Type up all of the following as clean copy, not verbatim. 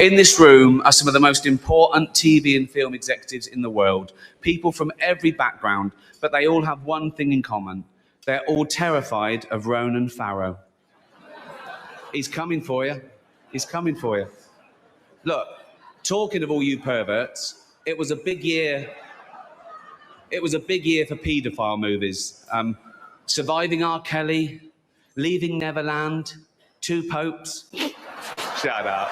In this room are some of the most important TV and film executives in the world, people from every background, but they all have one thing in common. They're all terrified of Ronan Farrow. He's coming for you. He's coming for you. Look, talking of all you perverts, it was a big year. It was a big year for paedophile movies. Surviving R. Kelly, Leaving Neverland, Two Popes. Shut up.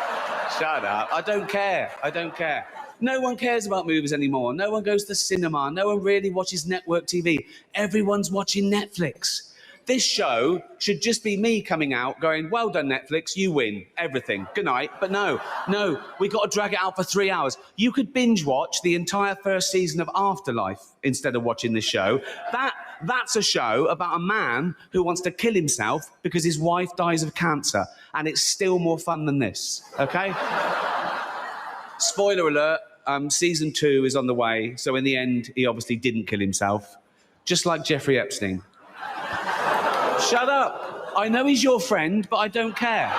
Shut up. I don't care. I don't care. No one cares about movies anymore. No one goes to the cinema. No one really watches network TV. Everyone's watching Netflix. This show should just be me coming out going, well done, Netflix, you win everything. Good night. But no, we got to drag it out for 3 hours. You could binge watch the entire first season of Afterlife instead of watching this show. That's a show about a man who wants to kill himself because his wife dies of cancer. And it's still more fun than this, okay? Spoiler alert, season 2 is on the way. So in the end, he obviously didn't kill himself. Just like Jeffrey Epstein. Shut up. I know he's your friend, but I don't care.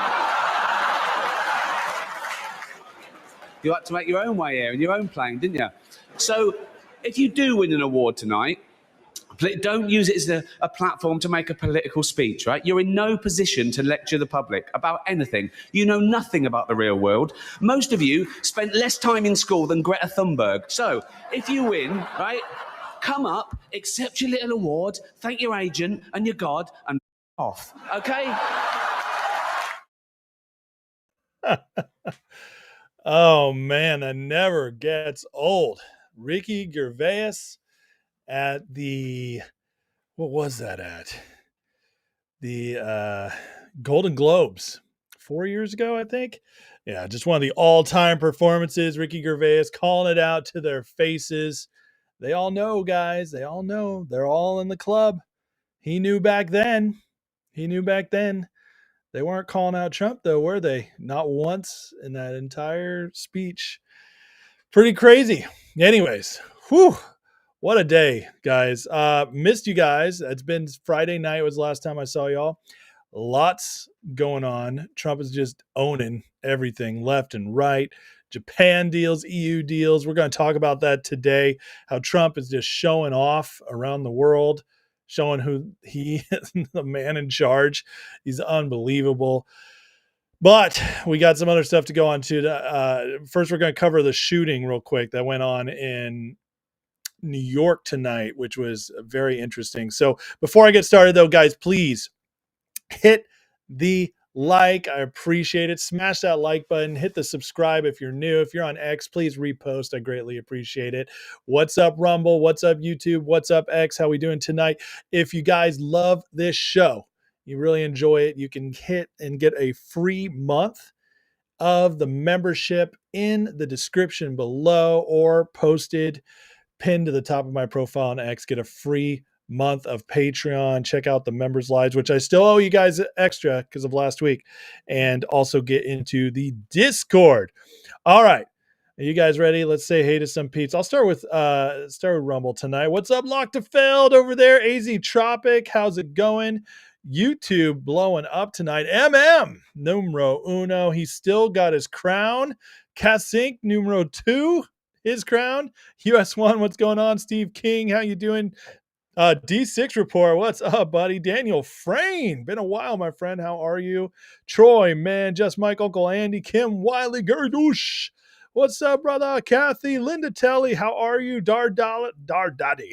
You had to make your own way here in your own plane, didn't you? So if you do win an award tonight, don't use it as a platform to make a political speech, right? You're in no position to lecture the public about anything. You know nothing about the real world. Most of you spent less time in school than Greta Thunberg. So if you win, right, come up, accept your little award, thank your agent and your God, and off, okay? Oh, man, that never gets old. Ricky Gervais at the, what was that at? The Golden Globes 4 years ago, I think. Yeah, just one of the all-time performances. Ricky Gervais calling it out to their faces. They all know, guys. They all know. They're all in the club. He knew back then. They weren't calling out Trump, though, were they? Not once in that entire speech. Pretty crazy. Anyways, whew. What a day, guys. Missed you guys. It's been Friday night was the last time I saw y'all. Lots going on. Trump is just owning everything left and right. Japan deals, EU deals. We're going to talk about that today, how Trump is just showing off around the world, showing who he is, the man in charge. He's unbelievable. But we got some other stuff to go on to. First, we're going to cover the shooting real quick that went on in New York tonight, which was very interesting. So before I get started, though, guys, please hit the like. I appreciate it. Smash that like button. Hit the subscribe if you're new. If you're on X, please repost. I greatly appreciate it. What's up, Rumble? What's up, YouTube? What's up, X? How we doing tonight? If you guys love this show, you really enjoy it, you can hit and get a free month of the membership in the description below or posted pinned to the top of my profile on X. Get a free month of Patreon. Check out the members lives, which I still owe you guys extra because of last week, and also get into the Discord. All right. Are you guys ready? Let's say hey to some peeps. I'll start with Rumble tonight. What's up, Lochtefeld over there? AZ Tropic, how's it going? YouTube blowing up tonight. Numero uno. He's still got his crown. Kasink numero 2. His crown. US1, what's going on? Steve King, how you doing? D6 report, what's up, buddy? Daniel Frayne, been a while, my friend. How are you? Troy, man, Just Mike, Uncle Andy, Kim, Wiley, Gerdoosh. What's up, brother? Kathy, Linda Telly, how are you? Dardaddy.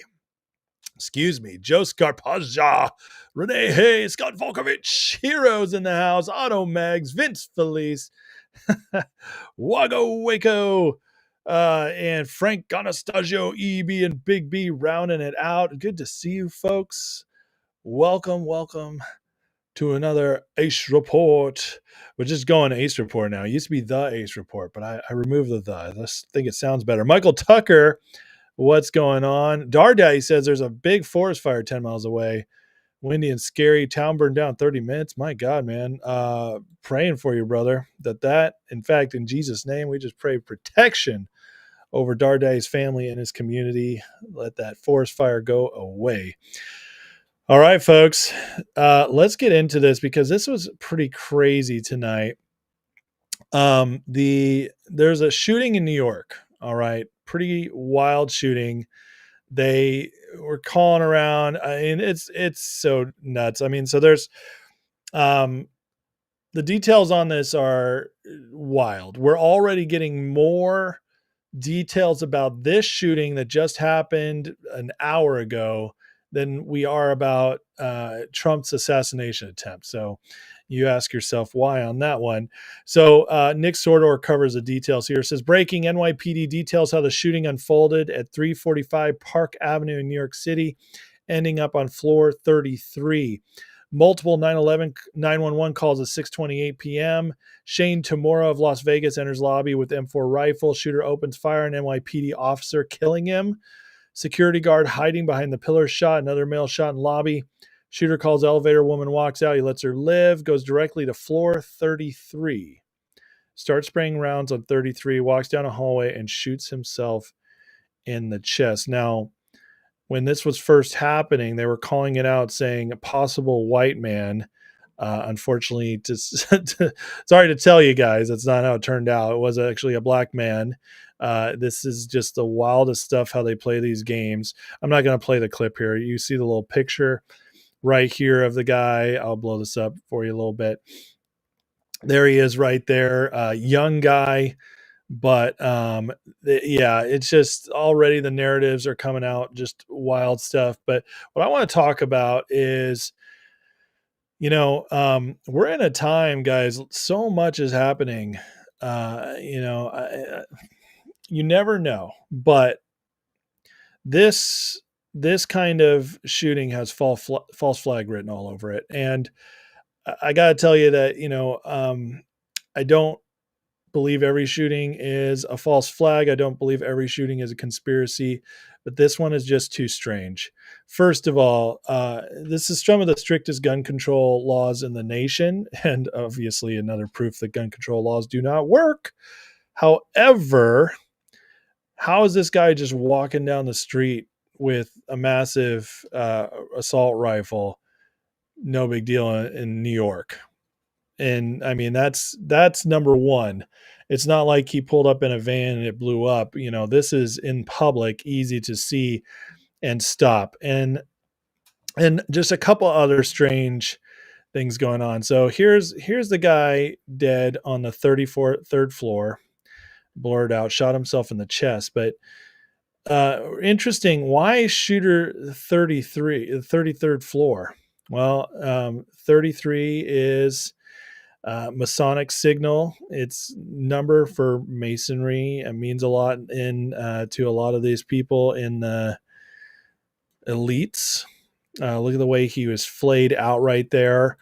Excuse me. Joe Scarpaggia, Renee Hayes, Scott Volkovich, Heroes in the house, Otto Megs, Vince Felice, Wago Waco, and Frank Anastasio, EB, and Big B rounding it out. Good to see you, folks. Welcome to another Ace Report. We're just going Ace Report now. It used to be the Ace Report, but I removed the. I just think it sounds better. Michael Tucker, what's going on? Dardaddy says there's a big forest fire 10 miles away. Windy and scary. Town burned down 30 minutes. My God, man. Praying for you, brother. That, in fact, in Jesus' name, we just pray protection over Darday's family and his community. Let that forest fire go away. All right, folks. Let's get into this because this was pretty crazy tonight. There's a shooting in New York. All right, pretty wild shooting. They were calling around. I mean, it's so nuts. I mean, so there's um, the details on this are wild. We're already getting more details about this shooting that just happened an hour ago than we are about Trump's assassination attempt. So you ask yourself why on that one. So Nick Sordor covers the details here. It says breaking NYPD details how the shooting unfolded at 345 Park Avenue in New York City, ending up on floor 33. Multiple 911 calls at 6:28 p.m. Shane Tamura of Las Vegas enters lobby with M4 rifle. Shooter opens fire on NYPD officer, killing him. Security guard hiding behind the pillar shot. Another male shot in lobby. Shooter calls elevator. Woman walks out. He lets her live. Goes directly to floor 33. Starts spraying rounds on 33. Walks down a hallway and shoots himself in the chest. Now, when this was first happening, they were calling it out, saying a possible white man. Unfortunately, sorry to tell you guys, that's not how it turned out. It was actually a black man. This is just the wildest stuff how they play these games. I'm not going to play the clip here. You see the little picture right here of the guy. I'll blow this up for you a little bit. There he is right there. Young guy. But yeah, it's just already the narratives are coming out, just wild stuff. But what I want to talk about is, we're in a time, guys, so much is happening. You never know, but this kind of shooting has false flag written all over it. And I got to tell you that, I don't believe every shooting is a false flag. I don't believe every shooting is a conspiracy, but this one is just too strange. First of all, this is some of the strictest gun control laws in the nation, and obviously another proof that gun control laws do not work. However, how is this guy just walking down the street with a massive assault rifle? No big deal in New York. And I mean, that's number one. It's not like he pulled up in a van and it blew up. This is in public, easy to see and stop. And just a couple other strange things going on. So here's the guy dead on the 33rd floor, blurred out, shot himself in the chest. But interesting, why shooter 33, the 33rd floor? Well, 33 is Masonic signal. It's number for masonry. It means a lot to a lot of these people in the elites. Look at the way he was flayed out right there.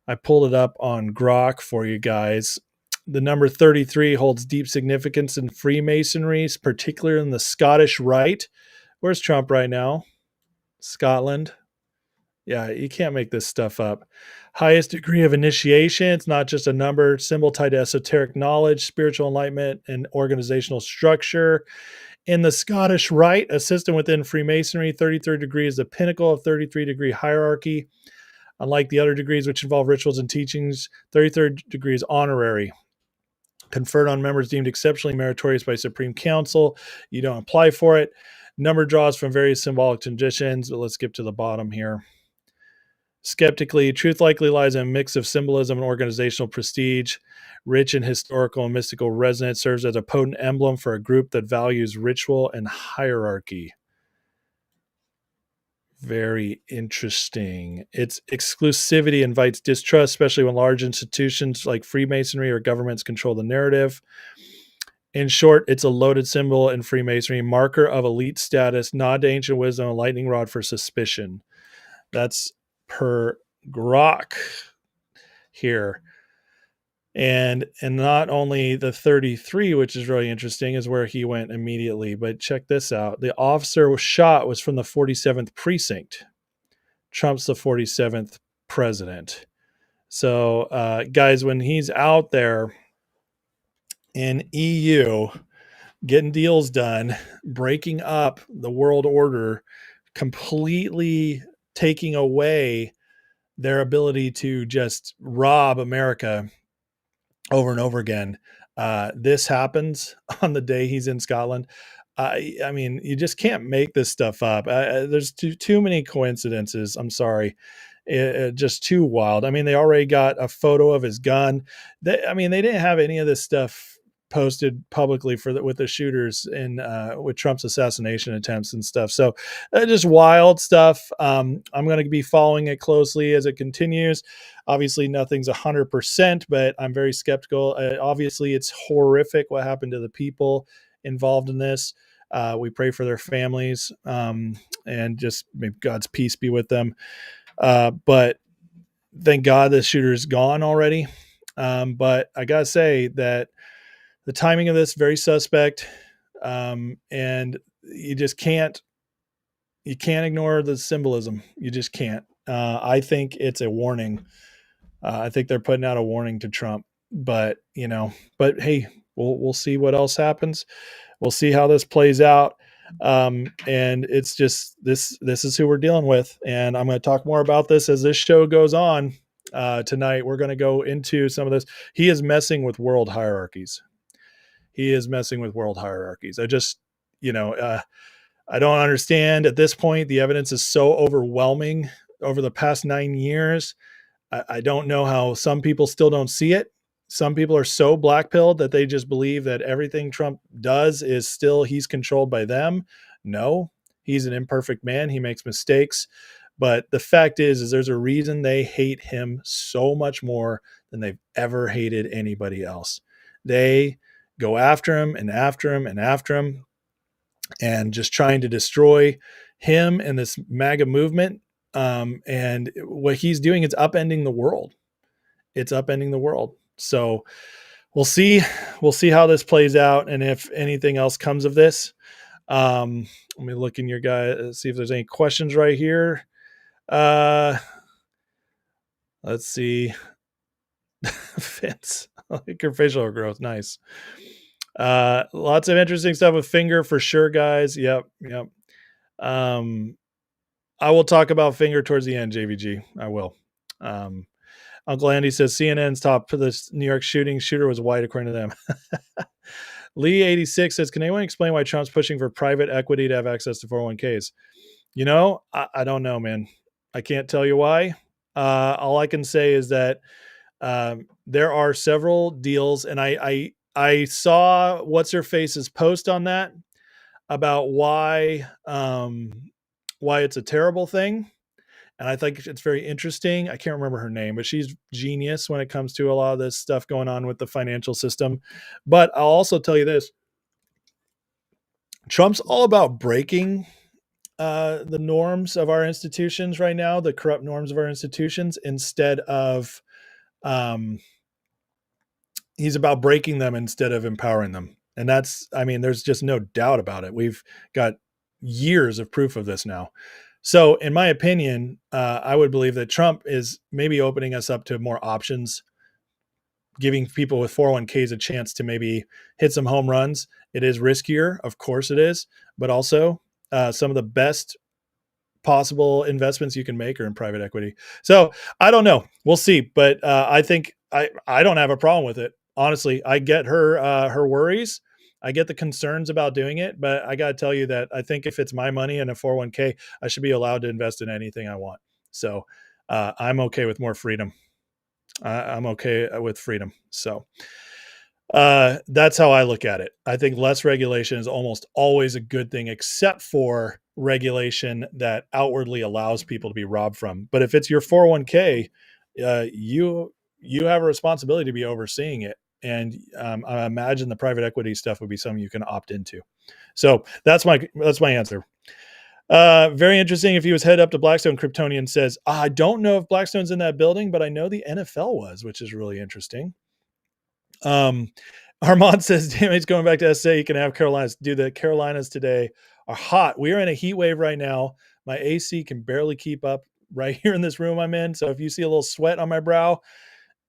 I pulled it up on Grok for you guys. The number 33 holds deep significance in Freemasonry, particularly in the Scottish Rite. Where's Trump right now? Scotland. Yeah, you can't make this stuff up. Highest degree of initiation. It's not just a number, symbol tied to esoteric knowledge, spiritual enlightenment, and organizational structure. In the Scottish Rite, a system within Freemasonry, 33rd degree is the pinnacle of 33-degree hierarchy. Unlike the other degrees, which involve rituals and teachings, 33rd degree is honorary, conferred on members deemed exceptionally meritorious by Supreme Council. You don't apply for it. Number draws from various symbolic traditions, but let's skip to the bottom here. Skeptically, truth likely lies in a mix of symbolism and organizational prestige. Rich in historical and mystical resonance, serves as a potent emblem for a group that values ritual and hierarchy. Very interesting. Its exclusivity invites distrust, especially when large institutions like Freemasonry or governments control the narrative. In short, it's a loaded symbol in Freemasonry, marker of elite status, nod to ancient wisdom, a lightning rod for suspicion. That's per Grok here. And not only the 33, which is really interesting, is where he went immediately, but check this out. The officer was shot was from the 47th precinct. Trump's the 47th president. So, guys, when he's out there in EU getting deals done, breaking up the world order, completely taking away their ability to just rob America, over and over again. This happens on the day he's in Scotland. I mean, you just can't make this stuff up. There's too many coincidences. I'm sorry. Just too wild. I mean, they already got a photo of his gun. I mean, they didn't have any of this stuff posted publicly with the shooters in with Trump's assassination attempts and stuff. So just wild stuff. I'm going to be following it closely as it continues. Obviously, nothing's 100%, but I'm very skeptical. Obviously, it's horrific what happened to the people involved in this. We pray for their families, and just may God's peace be with them. But thank God the shooter's gone already. But I gotta say that the timing of this very suspect, and you just can't ignore the symbolism. You just can't. I think it's a warning. I think they're putting out a warning to Trump. But hey, we'll see what else happens. We'll see how this plays out. And it's just this is who we're dealing with. And I'm going to talk more about this as this show goes on. Tonight, we're going to go into some of this. He is messing with world hierarchies. I just, I don't understand at this point. The evidence is so overwhelming over the past 9 years. I don't know how some people still don't see it. Some people are so black-pilled that they just believe that everything Trump does is still he's controlled by them. No, he's an imperfect man. He makes mistakes. But the fact is there's a reason they hate him so much more than they've ever hated anybody else. They go after him and after him and after him, and just trying to destroy him and this MAGA movement. And what he's doing is upending the world. It's upending the world. So we'll see how this plays out, and if anything else comes of this. Let me look in your guy, see if there's any questions right here. Let's see. Vince, I like your facial growth. Nice. Lots of interesting stuff with Finger for sure, guys. Yep. I will talk about Finger towards the end, JVG. I will. Uncle Andy says CNN's top for this New York shooter was white, according to them. Lee86 says, can anyone explain why Trump's pushing for private equity to have access to 401ks? I don't know, man. I can't tell you why. All I can say is that there are several deals, and I saw What's-Her-Face's post on that about why it's a terrible thing. And I think it's very interesting. I can't remember her name, but she's genius when it comes to a lot of this stuff going on with the financial system. But I'll also tell you this. Trump's all about breaking the norms of our institutions right now, the corrupt norms of our institutions, instead of he's about breaking them instead of empowering them. And there's just no doubt about it. We've got years of proof of this now. So in my opinion, I would believe that Trump is maybe opening us up to more options, giving people with 401ks a chance to maybe hit some home runs. It is riskier. Of course it is. But also some of the best possible investments you can make are in private equity. So I don't know. We'll see. But I think I don't have a problem with it. Honestly, I get her worries. I get the concerns about doing it, but I got to tell you that I think if it's my money in a 401k, I should be allowed to invest in anything I want. So I'm okay with more freedom. I'm okay with freedom. So that's how I look at it. I think less regulation is almost always a good thing, except for regulation that outwardly allows people to be robbed from. But if it's your 401k, you have a responsibility to be overseeing it. And I imagine the private equity stuff would be something you can opt into. So that's my answer. Very interesting. If he was head up to Blackstone, Kryptonian says, I don't know if Blackstone's in that building, but I know the NFL was, which is really interesting. Armand says, damn, he's going back to SA. You can have Carolinas. Dude, the Carolinas today are hot. We are in a heat wave right now. My AC can barely keep up right here in this room I'm in. So if you see a little sweat on my brow,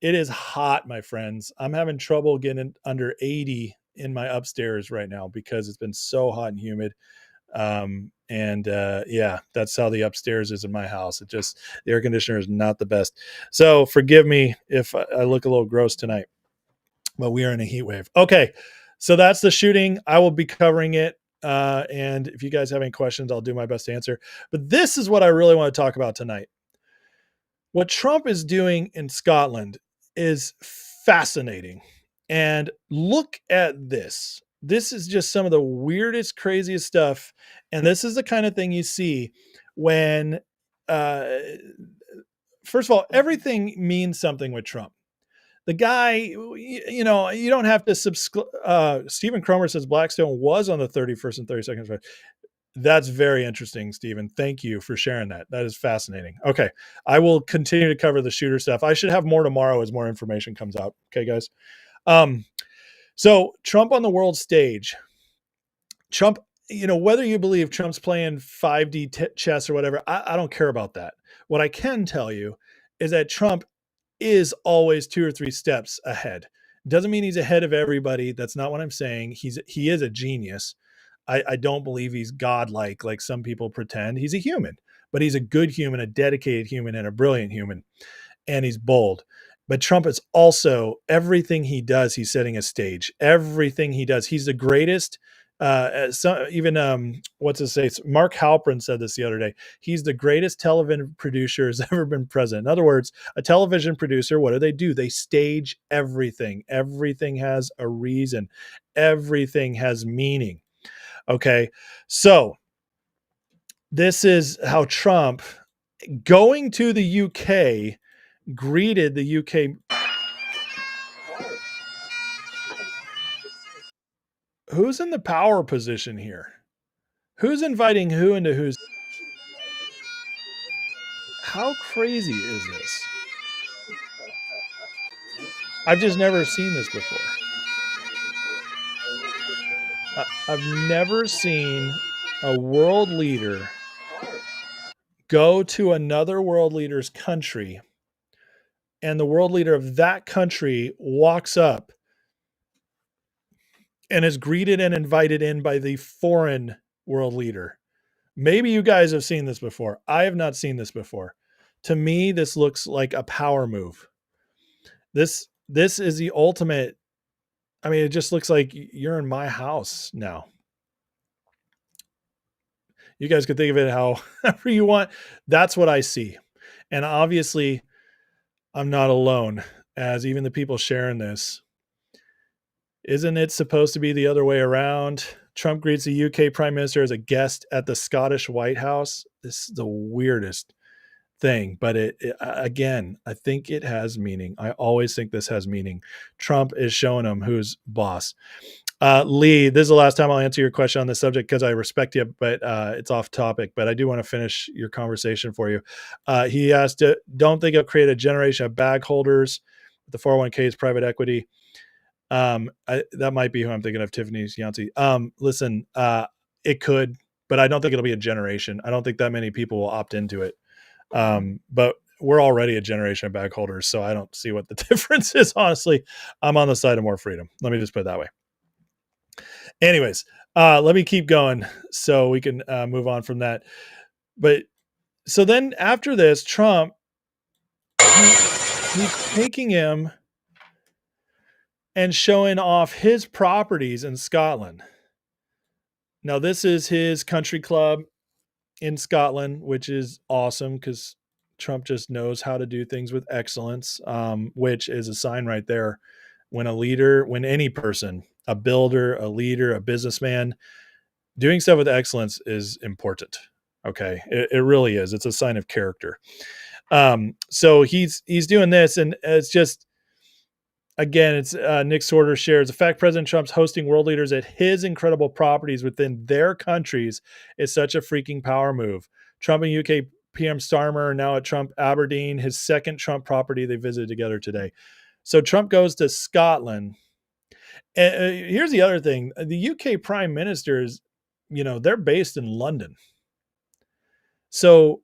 it is hot, my friends. I'm having trouble getting under 80 in my upstairs right now because it's been so hot and humid. Yeah, that's how the upstairs is in my house. The air conditioner is not the best. So forgive me if I look a little gross tonight. but we are in a heat wave. Okay, so that's the shooting. I will be covering it. And if you guys have any questions, I'll do my best to answer. But this is what I really want to talk about tonight. What Trump is doing in Scotland is fascinating. And look at this. This is just some of the weirdest, craziest stuff. And this is the kind of thing you see when, uh, first of all, everything means something with Trump. The guy, you know, you don't have to subscribe. Stephen Cromer says Blackstone was on the 31st and 32nd. That's very interesting, Stephen. Thank you for sharing that. That is fascinating. Okay. I will continue to cover the shooter stuff. I should have more tomorrow as more information comes out. Okay, guys. So Trump on the world stage. Trump, you know, whether you believe Trump's playing 5D chess or whatever, I don't care about that. What I can tell you is that Trump is always 2 or 3 steps ahead. Doesn't mean he's ahead of everybody. That's not what I'm saying. He is a genius. I don't believe he's godlike like some people pretend. He's a human, but he's a good human, a dedicated human, and a brilliant human. And he's bold. But Trump is also, everything he does, he's setting a stage. Everything he does, he's the greatest. What's his say? Mark Halperin said this the other day. He's the greatest television producer has ever been present. In other words, a television producer, what do? They stage everything. Everything has a reason. Everything has meaning. Okay. So this is how Trump, going to the UK, greeted the UK. Who's in the power position here? Who's inviting who into who's? How crazy is this? I've just never seen this before. I've never seen a world leader go to another world leader's country, and the world leader of that country walks up and is greeted and invited in by the foreign world leader. Maybe you guys have seen this before. I have not seen this before. To me, this looks like a power move. This is the ultimate. I mean, it just looks like you're in my house now. You guys could think of it however you want. That's what I see. And obviously, I'm not alone, as even the people sharing this. Isn't it supposed to be the other way around? Trump greets the UK Prime Minister as a guest at the Scottish White House. This is the weirdest thing, but again, I think it has meaning. I always think this has meaning. Trump is showing him who's boss. Lee, this is the last time I'll answer your question on this subject because I respect you, but it's off topic. But I do want to finish your conversation for you. He asked, don't think it'll create a generation of bag holders. The 401ks, private equity. That might be who I'm thinking of, Tiffany's Yancey. Listen, it could, but I don't think it'll be a generation. I don't think that many people will opt into it. But we're already a generation of bag holders, so I don't see what the difference is. Honestly, I'm on the side of more freedom. Let me just put it that way. Anyways, let me keep going so we can move on from that. But so then after this, Trump, he's taking him and showing off his properties in Scotland. Now, this is his country club in Scotland, which is awesome because Trump just knows how to do things with excellence, which is a sign right there. When a leader, when any person, a builder, a leader, a businessman, doing stuff with excellence is important. Okay. It really is. It's a sign of character. So he's doing this, and it's just, again, it's Nick Sorter shares the fact President Trump's hosting world leaders at his incredible properties within their countries is such a freaking power move. Trump and UK PM Starmer are now at Trump Aberdeen, his second Trump property they visited together today. So Trump goes to Scotland. And here's the other thing. The UK Prime Minister is, they're based in London. So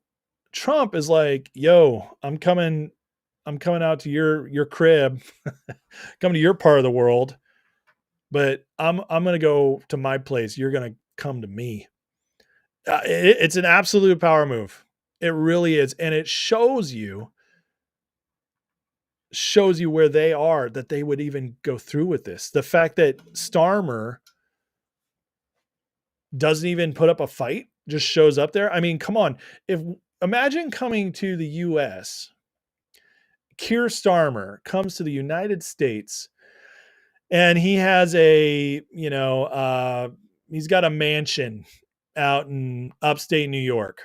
Trump is like, yo, I'm coming out to your crib, coming to your part of the world, but I'm going to go to my place. You're going to come to me. It's an absolute power move. It really is. And it shows you shows you where they are, that they would even go through with this. The fact that Starmer doesn't even put up a fight, just shows up there. I mean, come on. Imagine coming to the US, Keir Starmer comes to the United States, and he has he's got a mansion out in upstate New York.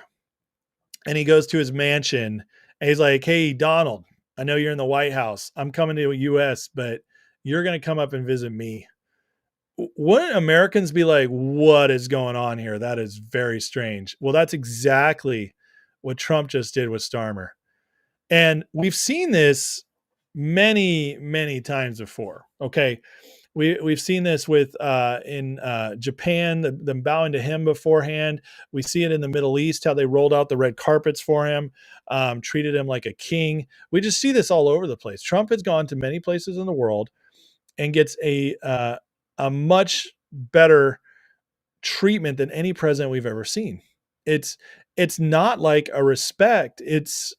And he goes to his mansion and he's like, "Hey, Donald, I know you're in the White House. I'm coming to the US, but you're going to come up and visit me." Wouldn't Americans be like, "What is going on here? That is very strange." Well, that's exactly what Trump just did with Starmer. And we've seen this many, many times before. Okay. We've seen this with in Japan, them bowing to him beforehand. We see it in the Middle East, how they rolled out the red carpets for him, treated him like a king. We just see this all over the place. Trump has gone to many places in the world and gets a much better treatment than any president we've ever seen. It's not like a respect. It's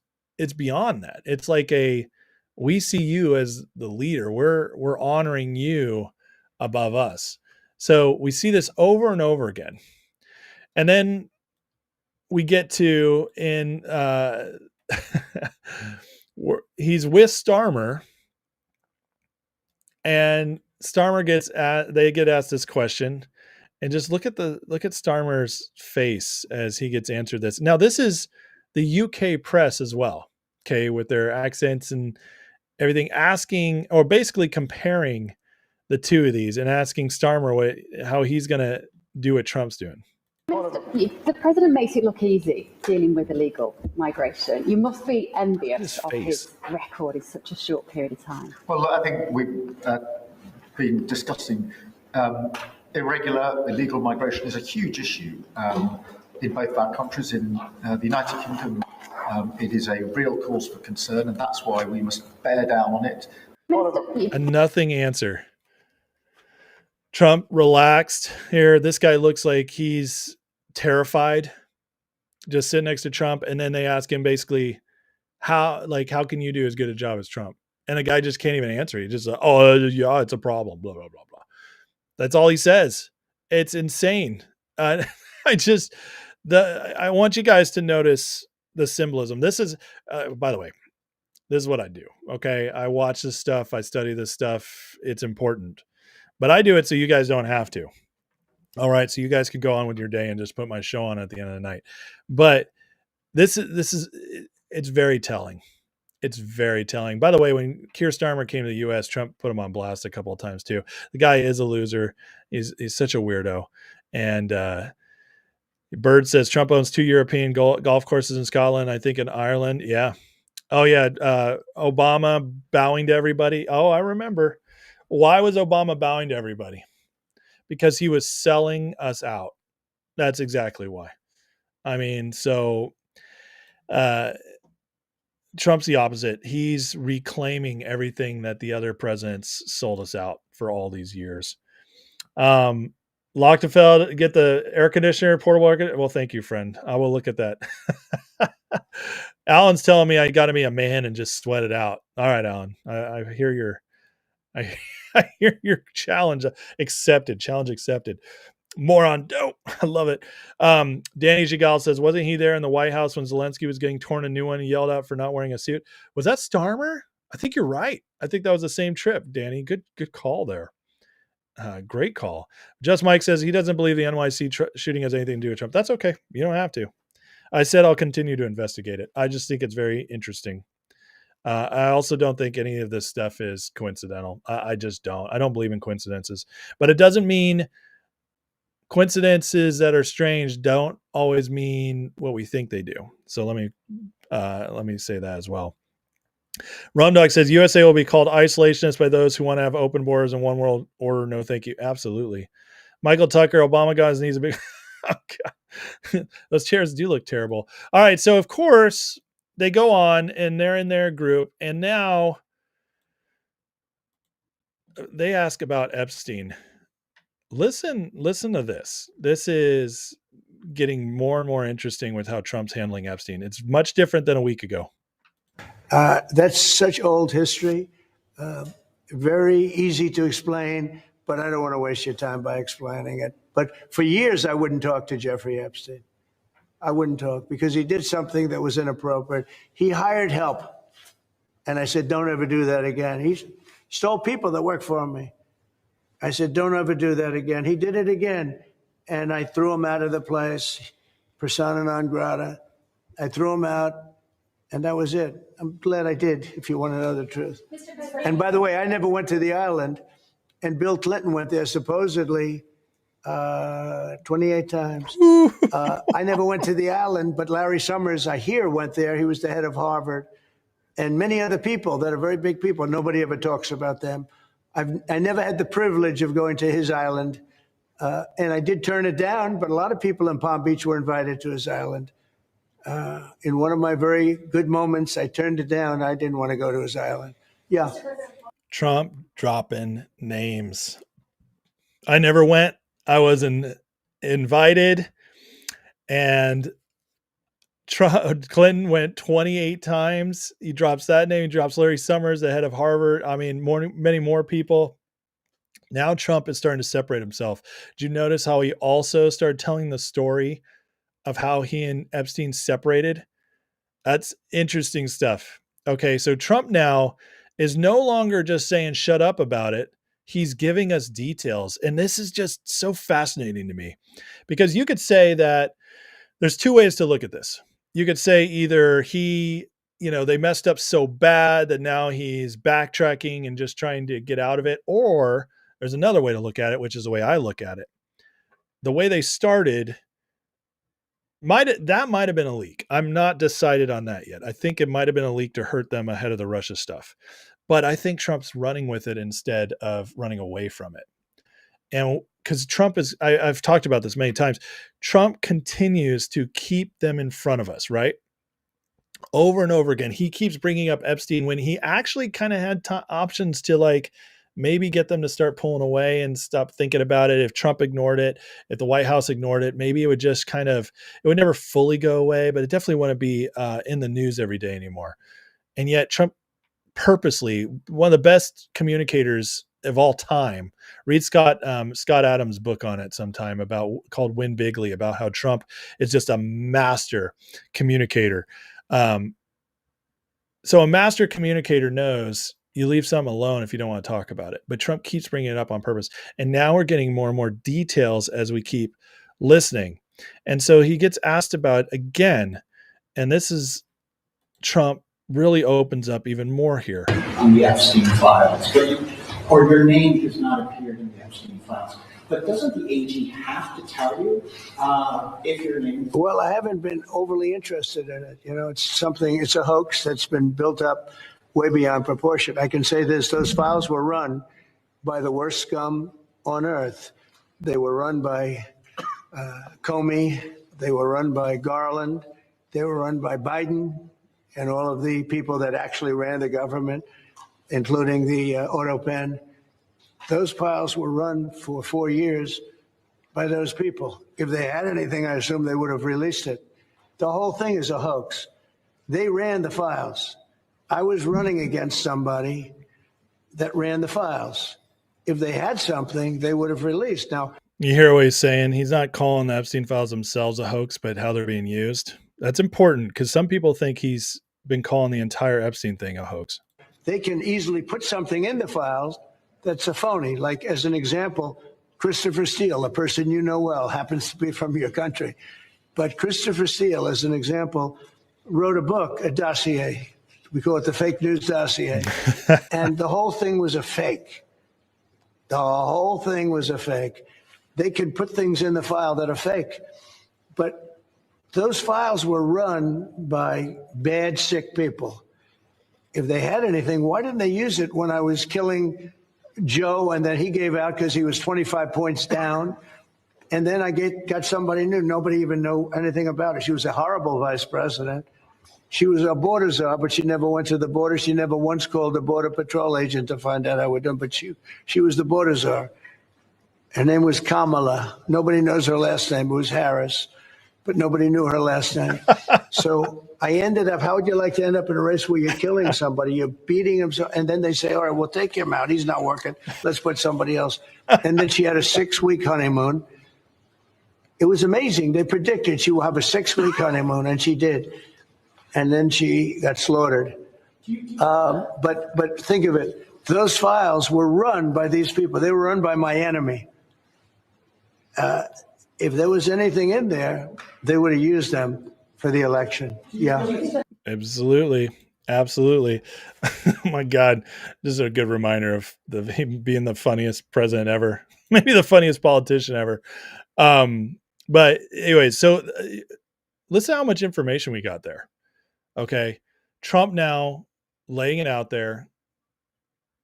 beyond that. It's like we see you as the leader. We're honoring you above us. So we see this over and over again. And then we get to he's with Starmer, and Starmer they get asked this question, and just look at Starmer's face as he gets answered this. Now, this is the UK press as well, okay, with their accents and everything, asking, or basically comparing the two of these and asking Starmer how he's going to do what Trump's doing. The president makes it look easy dealing with illegal migration. You must be envious of his record in such a short period of time. Well, I think we've been discussing irregular, illegal migration is a huge issue in both our countries. In the United Kingdom, it is a real cause for concern, and that's why we must bear down on it. A nothing answer. Trump relaxed here. This guy looks like he's terrified, just sitting next to Trump. And then they ask him basically, how can you do as good a job as Trump? And the guy just can't even answer. He just, "Oh, yeah, it's a problem, blah, blah, blah, blah." That's all he says. It's insane. I want you guys to notice the symbolism. This is, by the way, this is what I do. Okay. I watch this stuff. I study this stuff. It's important, but I do it so you guys don't have to. All right. So you guys can go on with your day and just put my show on at the end of the night. But it's very telling. It's very telling. By the way, when Keir Starmer came to the US, Trump put him on blast a couple of times too. The guy is a loser. He's such a weirdo. And Bird says Trump owns 2 European golf courses in Scotland, I think in Ireland. Yeah. Oh, yeah. Obama bowing to everybody. Oh, I remember. Why was Obama bowing to everybody? Because he was selling us out. That's exactly why. I mean, so Trump's the opposite. He's reclaiming everything that the other presidents sold us out for all these years. Lochtefeld, get the air conditioner, portable air conditioner. Well, thank you, friend. I will look at that. Alan's telling me I got to be a man and just sweat it out. All right, Alan. I hear your challenge accepted. Challenge accepted. More on dope. I love it. Danny Gigal says, wasn't he there in the White House when Zelensky was getting torn a new one and yelled out for not wearing a suit? Was that Starmer? I think you're right. I think that was the same trip, Danny. Good call there. Great call. Just Mike says he doesn't believe the NYC shooting has anything to do with Trump. That's okay. You don't have to. I said I'll continue to investigate it. I just think it's very interesting. I also don't think any of this stuff is coincidental. I just don't. I don't believe in coincidences. But it doesn't mean coincidences that are strange don't always mean what we think they do. So let me say that as well. Rumdog says USA will be called isolationist by those who want to have open borders and one world order. No, thank you. Absolutely. Michael Tucker, Obama guys needs a big. Oh, God. Those chairs do look terrible. All right. So of course they go on and they're in their group, and now they ask about Epstein. Listen to this. This is getting more and more interesting with how Trump's handling Epstein. It's much different than a week ago. That's such old history. Very easy to explain, but I don't want to waste your time by explaining it. But for years, I wouldn't talk to Jeffrey Epstein. I wouldn't talk because he did something that was inappropriate. He hired help. And I said, don't ever do that again. He stole people that worked for me. I said, don't ever do that again. He did it again. And I threw him out of the place, persona non grata. I threw him out, and that was it. I'm glad I did, if you want to know the truth. And by the way, I never went to the island, and Bill Clinton went there supposedly 28 times. I never went to the island, but Larry Summers, I hear, went there. He was the head of Harvard. And many other people that are very big people. Nobody ever talks about them. I never had the privilege of going to his island. And I did turn it down, but a lot of people in Palm Beach were invited to his island. In one of my very good moments, I turned it down. I didn't want to go to his island. Yeah. Trump dropping names. I never went. I wasn't invited. And Clinton went 28 times. He drops that name. He drops Larry Summers, the head of Harvard. I mean, many more people. Now Trump is starting to separate himself. Did you notice how he also started telling the story of how he and Epstein separated? That's interesting stuff. Okay, so Trump now is no longer just saying shut up about it. He's giving us details. And this is just so fascinating to me because you could say that there's two ways to look at this. You could say either they messed up so bad that now he's backtracking and just trying to get out of it. Or there's another way to look at it, which is the way I look at it. The way they started, might have been a leak. I'm not decided on that yet. I think it might have been a leak to hurt them ahead of the Russia stuff. But I think Trump's running with it instead of running away from it. And because Trump is, I've talked about this many times, Trump continues to keep them in front of us, right? Over and over again. He keeps bringing up Epstein when he actually kind of had options to maybe get them to start pulling away and stop thinking about it. If Trump ignored it, if the White House ignored it, maybe it would just it would never fully go away, but it definitely wouldn't be in the news every day anymore. And yet Trump purposely, one of the best communicators of all time, read Scott Adams' book on it sometime called Win Bigly, about how Trump is just a master communicator. So a master communicator knows you leave something alone if you don't want to talk about it, but Trump keeps bringing it up on purpose. And now we're getting more and more details as we keep listening. And so he gets asked about it again. And this is Trump really opens up even more here. On the Epstein files, or your name has not appeared in the Epstein files. But doesn't the AG have to tell you if your name? Well, I haven't been overly interested in it. It's a hoax that's been built up way beyond proportion. I can say this: those files were run by the worst scum on earth. They were run by Comey. They were run by Garland. They were run by Biden and all of the people that actually ran the government, including the auto pen. Those files were run for 4 years by those people. If they had anything, I assume they would have released it. The whole thing is a hoax. They ran the files. I was running against somebody that ran the files. If they had something, they would have released. Now, you hear what he's saying. He's not calling the Epstein files themselves a hoax, but how they're being used. That's important because some people think he's been calling the entire Epstein thing a hoax. They can easily put something in the files that's a phony. Like, as an example, Christopher Steele, a person you know well, happens to be from your country. But Christopher Steele, as an example, wrote a book, a dossier. We call it the fake news dossier. And the whole thing was a fake. The whole thing was a fake. They can put things in the file that are fake. But those files were run by bad, sick people. If they had anything, why didn't they use it when I was killing Joe and then he gave out because he was 25 points down? And then I got somebody new. Nobody even knew anything about her. She was a horrible vice president. She was a border czar, but she never went to the border. She never once called a border patrol agent to find out how we're doing. But she was the border czar. Her name was Kamala. Nobody knows her last name. It was Harris. but nobody knew her last name. So I ended up, how would you like to end up in a race where you're killing somebody, you're beating him, and then they say, all right, we'll take him out. He's not working. Let's put somebody else. And then she had a 6-week honeymoon. It was amazing. They predicted she will have a 6-week honeymoon, and she did. And then she got slaughtered. But think of it. Those files were run by these people. They were run by my enemy. If there was anything in there, they would have used them for the election. Yeah. Absolutely. Absolutely. Oh my God. This is a good reminder of him being the funniest president ever. Maybe the funniest politician ever. But anyway, so listen how much information we got there. Okay. Trump now laying it out there.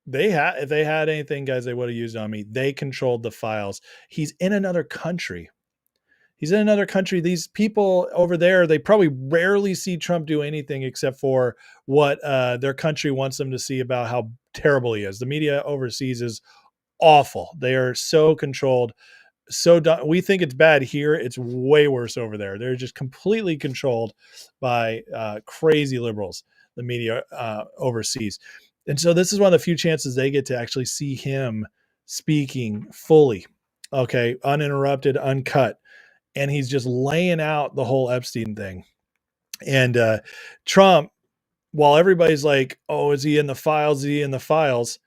If they had anything, guys, they would have used on me. They controlled the files. He's in another country. These people over there, they probably rarely see Trump do anything except for what their country wants them to see about how terrible he is. The media overseas is awful. They are so controlled. So we think it's bad here. It's way worse over there. They're just completely controlled by crazy liberals, the media overseas. And so this is one of the few chances they get to actually see him speaking fully, okay, uninterrupted, uncut. And he's just laying out the whole Epstein thing. And Trump, while everybody's like, oh, is he in the files? Is he in the files?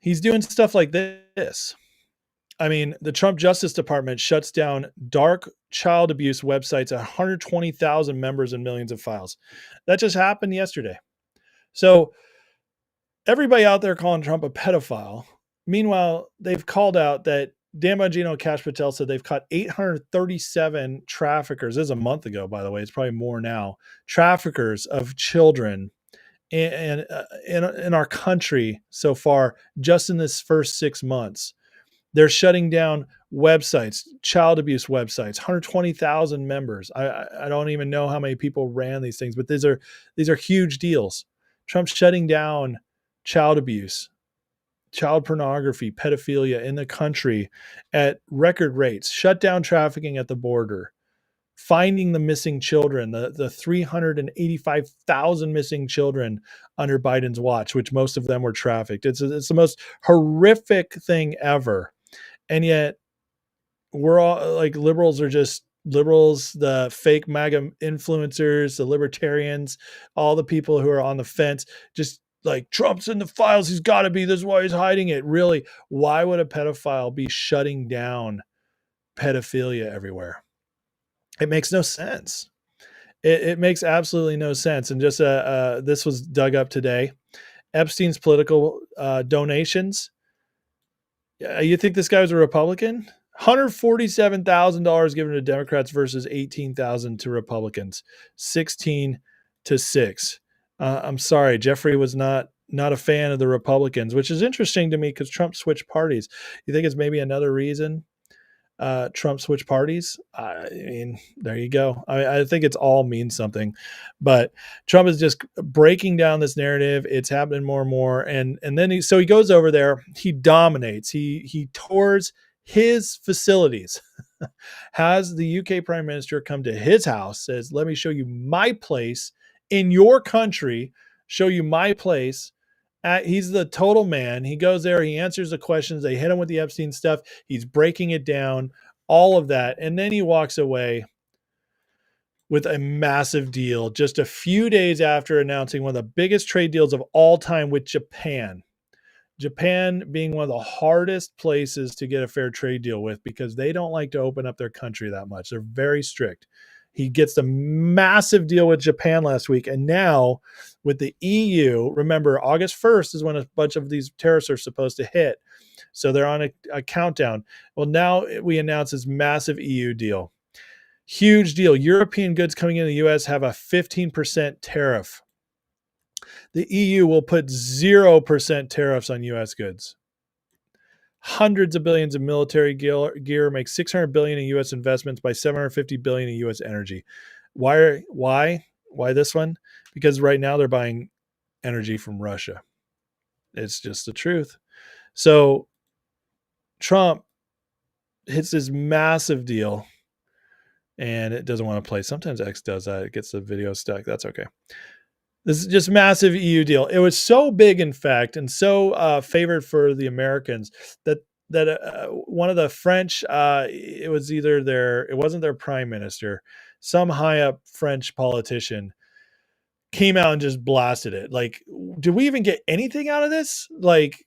He's doing stuff like this. I mean, the Trump Justice Department shuts down dark child abuse websites, 120,000 members and millions of files. That just happened yesterday. So everybody out there calling Trump a pedophile. Meanwhile, they've called out that Dan Bongino and Kash Patel said they've caught 837 traffickers. This is a month ago, by the way. It's probably more now. Traffickers of children in our country so far, just in this first 6 months. They're shutting down websites, child abuse websites, 120,000 members. I don't even know how many people ran these things, but these are huge deals. Trump's shutting down child abuse, child pornography, pedophilia in the country at record rates, shut down trafficking at the border, finding the missing children, the 385,000 missing children under Biden's watch, which most of them were trafficked. It's the most horrific thing ever. And yet we're all like liberals, the fake MAGA influencers, the libertarians, all the people who are on the fence, just like Trump's in the files. He's got to be. This is why he's hiding it. Really, why would a pedophile be shutting down pedophilia everywhere? It makes no sense. It makes absolutely no sense. And just this was dug up today. Epstein's political donations. You think this guy was a Republican? $147,000 given to Democrats versus $18,000 to Republicans. 16-6. I'm sorry, Jeffrey was not a fan of the Republicans, which is interesting to me because Trump switched parties. You think it's maybe another reason Trump switched parties? I mean, there you go. I think it's all means something, but Trump is just breaking down this narrative. It's happening more and more, and then he goes over there. He dominates. He tours his facilities. Has the UK Prime Minister come to his house? Says, "Let me show you my place in your country. Show you my place." He's the total man. He goes there. He answers the questions. They hit him with the Epstein stuff. He's breaking it down, all of that. And then he walks away with a massive deal just a few days after announcing one of the biggest trade deals of all time with Japan. Japan being one of the hardest places to get a fair trade deal with because they don't like to open up their country that much. They're very strict. He gets the massive deal with Japan last week. And now with the EU, remember, August 1st is when a bunch of these tariffs are supposed to hit. So they're on a countdown. Well, now we announce this massive EU deal. Huge deal. European goods coming into the U.S. have a 15% tariff. The EU will put 0% tariffs on U.S. goods. Hundreds of billions of military gear, make $600 billion in U.S. investments, by $750 billion in U.S. energy. Why this one? Because right now they're buying energy from Russia. It's just the truth. So Trump hits this massive deal and it doesn't want to play. Sometimes X does that. It gets the video stuck. That's okay. This is just massive EU deal. It was so big, in fact, and so favored for the Americans that one of the French, it wasn't their prime minister, some high up French politician came out and just blasted it. Like, did we even get anything out of this? Like,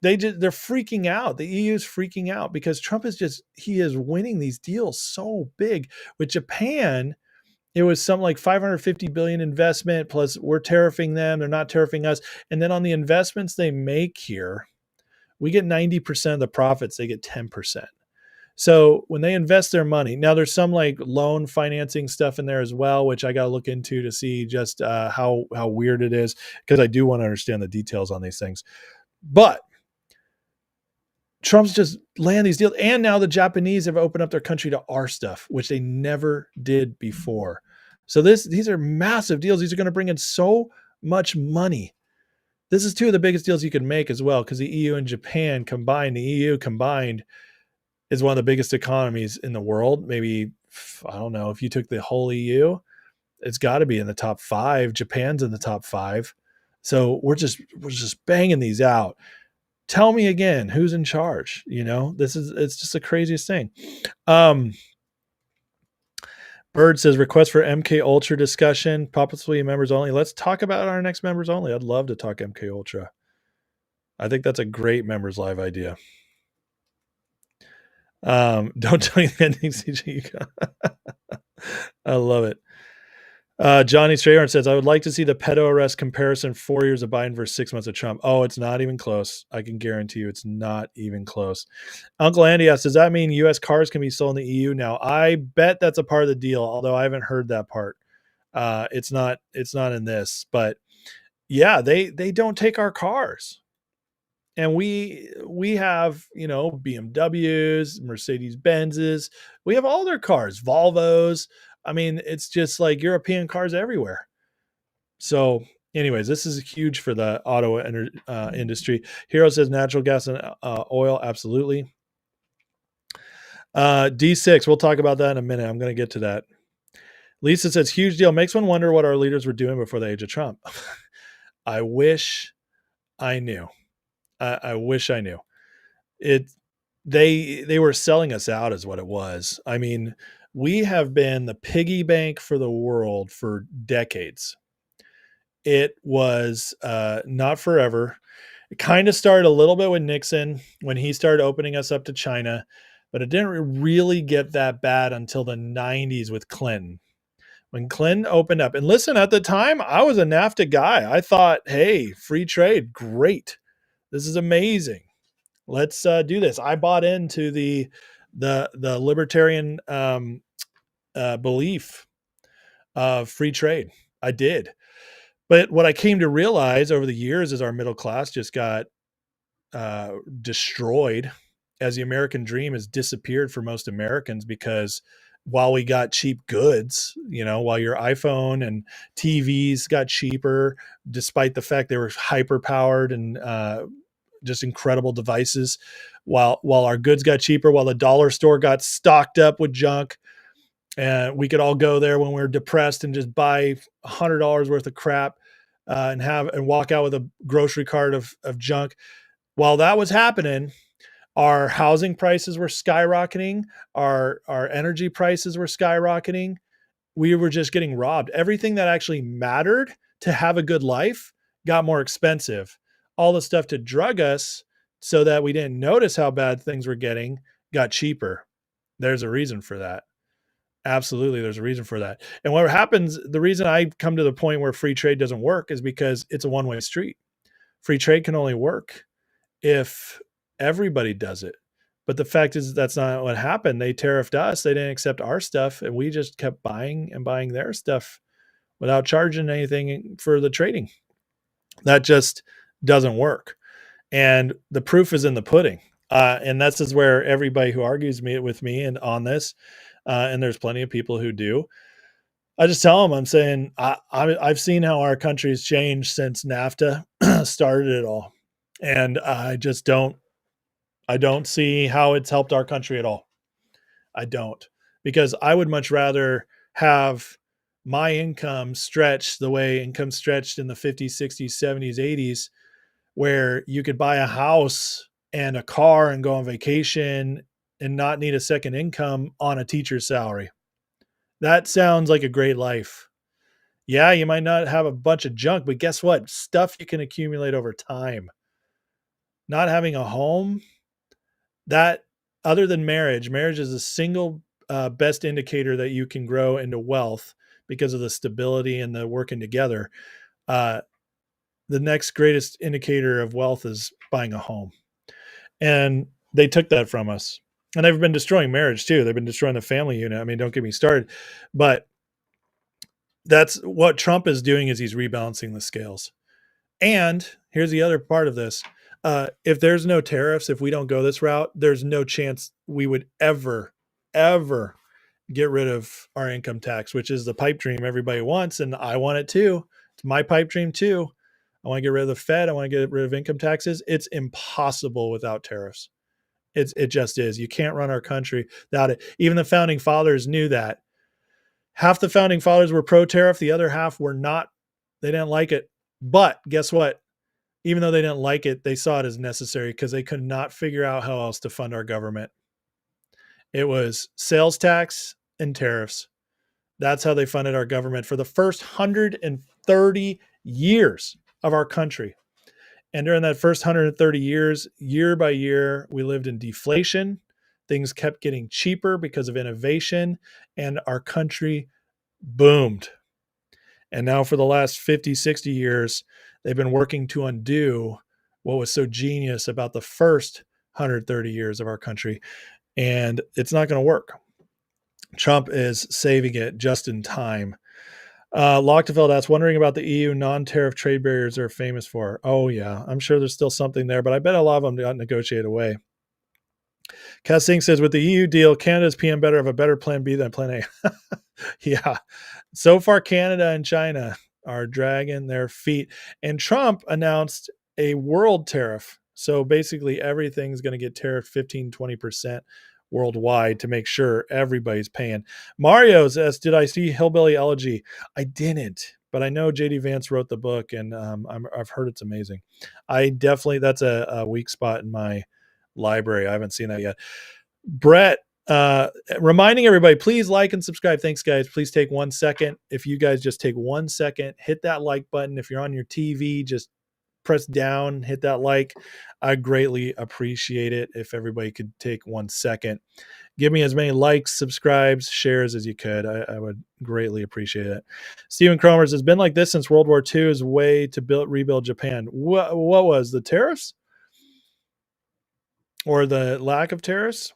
they're freaking out. The EU is freaking out because Trump he is winning these deals so big with Japan. It was something like 550 billion investment, plus we're tariffing them. They're not tariffing us. And then on the investments they make here, we get 90% of the profits. They get 10%. So when they invest their money, now there's some like loan financing stuff in there as well, which I got to look into to see just how weird it is, because I do want to understand the details on these things. But Trump's just land these deals. And now the Japanese have opened up their country to our stuff, which they never did before. So these are massive deals. These are going to bring in so much money. This is two of the biggest deals you can make as well, because the EU and Japan combined, the EU combined is one of the biggest economies in the world. Maybe, I don't know, if you took the whole EU, it's got to be in the top 5. Japan's in the top 5. So we're just banging these out. Tell me again, who's in charge? It's just the craziest thing. Bird says, request for MK Ultra discussion, possibly members only. Let's talk about our next members only. I'd love to talk MK Ultra. I think that's a great members live idea. Don't tell me the ending, CJ. I love it. Johnny Strayhorn says, I would like to see the pedo arrest comparison, 4 years of Biden versus 6 months of Trump. Oh, it's not even close. I can guarantee you it's not even close. Uncle Andy asks, does that mean U.S. cars can be sold in the EU now? I bet that's a part of the deal, although I haven't heard that part. It's not in this, but yeah, they don't take our cars. And we have, BMWs, Mercedes Benzes. We have all their cars, Volvos. I mean, it's just like European cars everywhere. So anyways, this is huge for the auto industry. Hero says natural gas and oil. Absolutely. D6. We'll talk about that in a minute. I'm going to get to that. Lisa says, huge deal. Makes one wonder what our leaders were doing before the age of Trump. I wish I knew. I wish I knew. They were selling us out is what it was. I mean, we have been the piggy bank for the world for decades. It was not forever. It kind of started a little bit with Nixon when he started opening us up to China, but it didn't really get that bad until the 90s with Clinton. When Clinton opened up, and listen, at the time, I was a NAFTA guy. I thought, hey, free trade, great. This is amazing. Let's do this. I bought into the libertarian belief of free trade. I did. But what I came to realize over the years is our middle class just got destroyed, as the American dream has disappeared for most Americans, because while we got cheap goods, while your iPhone and TVs got cheaper, despite the fact they were hyper powered and just incredible devices, while our goods got cheaper, while the dollar store got stocked up with junk, and we could all go there when we were depressed and just buy $100 worth of crap and walk out with a grocery cart of junk. While that was happening, our housing prices were skyrocketing. Our energy prices were skyrocketing. We were just getting robbed. Everything that actually mattered to have a good life got more expensive. All the stuff to drug us so that we didn't notice how bad things were getting got cheaper. There's a reason for that. Absolutely, there's a reason for that. And what happens, the reason I come to the point where free trade doesn't work is because it's a one-way street. Free trade can only work if everybody does it. But the fact is that's not what happened. They tariffed us. They didn't accept our stuff, and we just kept buying and buying their stuff without charging anything for the trading. That just doesn't work. And the proof is in the pudding. And this is where everybody who argues with me and on this, and there's plenty of people who do, I just tell them, I'm saying, I've seen how our country has changed since NAFTA started it all. And I don't see how it's helped our country at all. I don't. because I would much rather have my income stretched the way income stretched in the 50s, 60s, 70s, 80s, where you could buy a house and a car and go on vacation and not need a second income on a teacher's salary. That sounds like a great life. Yeah, you might not have a bunch of junk, but guess what? Stuff you can accumulate over time. Not having a home, that, other than marriage is the single best indicator that you can grow into wealth because of the stability and the working together. The next greatest indicator of wealth is buying a home. And they took that from us. And they've been destroying marriage too. They've been destroying the family unit. I mean, don't get me started. But that's what Trump is doing, is he's rebalancing the scales. And here's the other part of this. If there's no tariffs, if we don't go this route, there's no chance we would ever get rid of our income tax, which is the pipe dream everybody wants. And I want it too. It's my pipe dream too. I want to get rid of the Fed. I want to get rid of income taxes. It's impossible without tariffs. It just is. You can't run our country without it. Even the founding fathers knew that. Half the founding fathers were pro-tariff. The other half were not. They didn't like it. But guess what? Even though they didn't like it, they saw it as necessary because they could not figure out how else to fund our government. It was sales tax and tariffs. That's how they funded our government for the first 130 years of our country. And during that first 130 years, year by year, we lived in deflation. Things kept getting cheaper because of innovation, and our country boomed. And now for the last 50, 60 years, they've been working to undo what was so genius about the first 130 years of our country. And it's not going to work. Trump is saving it just in time. Lochtefeld asks, wondering about the EU non-tariff trade barriers they're famous for. Oh, yeah. I'm sure there's still something there, but I bet a lot of them got negotiated away. Cass Singh says, with the EU deal, Canada's PM better have a better plan B than plan A. Yeah. So far, Canada and China are dragging their feet. And Trump announced a world tariff. So basically, everything's going to get tariffed 15, 20% worldwide to make sure everybody's paying. Mario says, did I see Hillbilly Elegy? I didn't, but I know JD Vance wrote the book, and I've heard it's amazing. That's a weak spot in my library. I haven't seen that yet. Brett, reminding everybody, please like and subscribe. Thanks, guys. Please take 1 second. If you guys just take 1 second, hit that like button. If you're on your TV, just press down, hit that like. I greatly appreciate it if everybody could take 1 second. Give me as many likes, subscribes, shares as you could. I would greatly appreciate it. Stephen Cromer says, been like this since World War II's way to rebuild Japan. What was the tariffs? Or the lack of tariffs?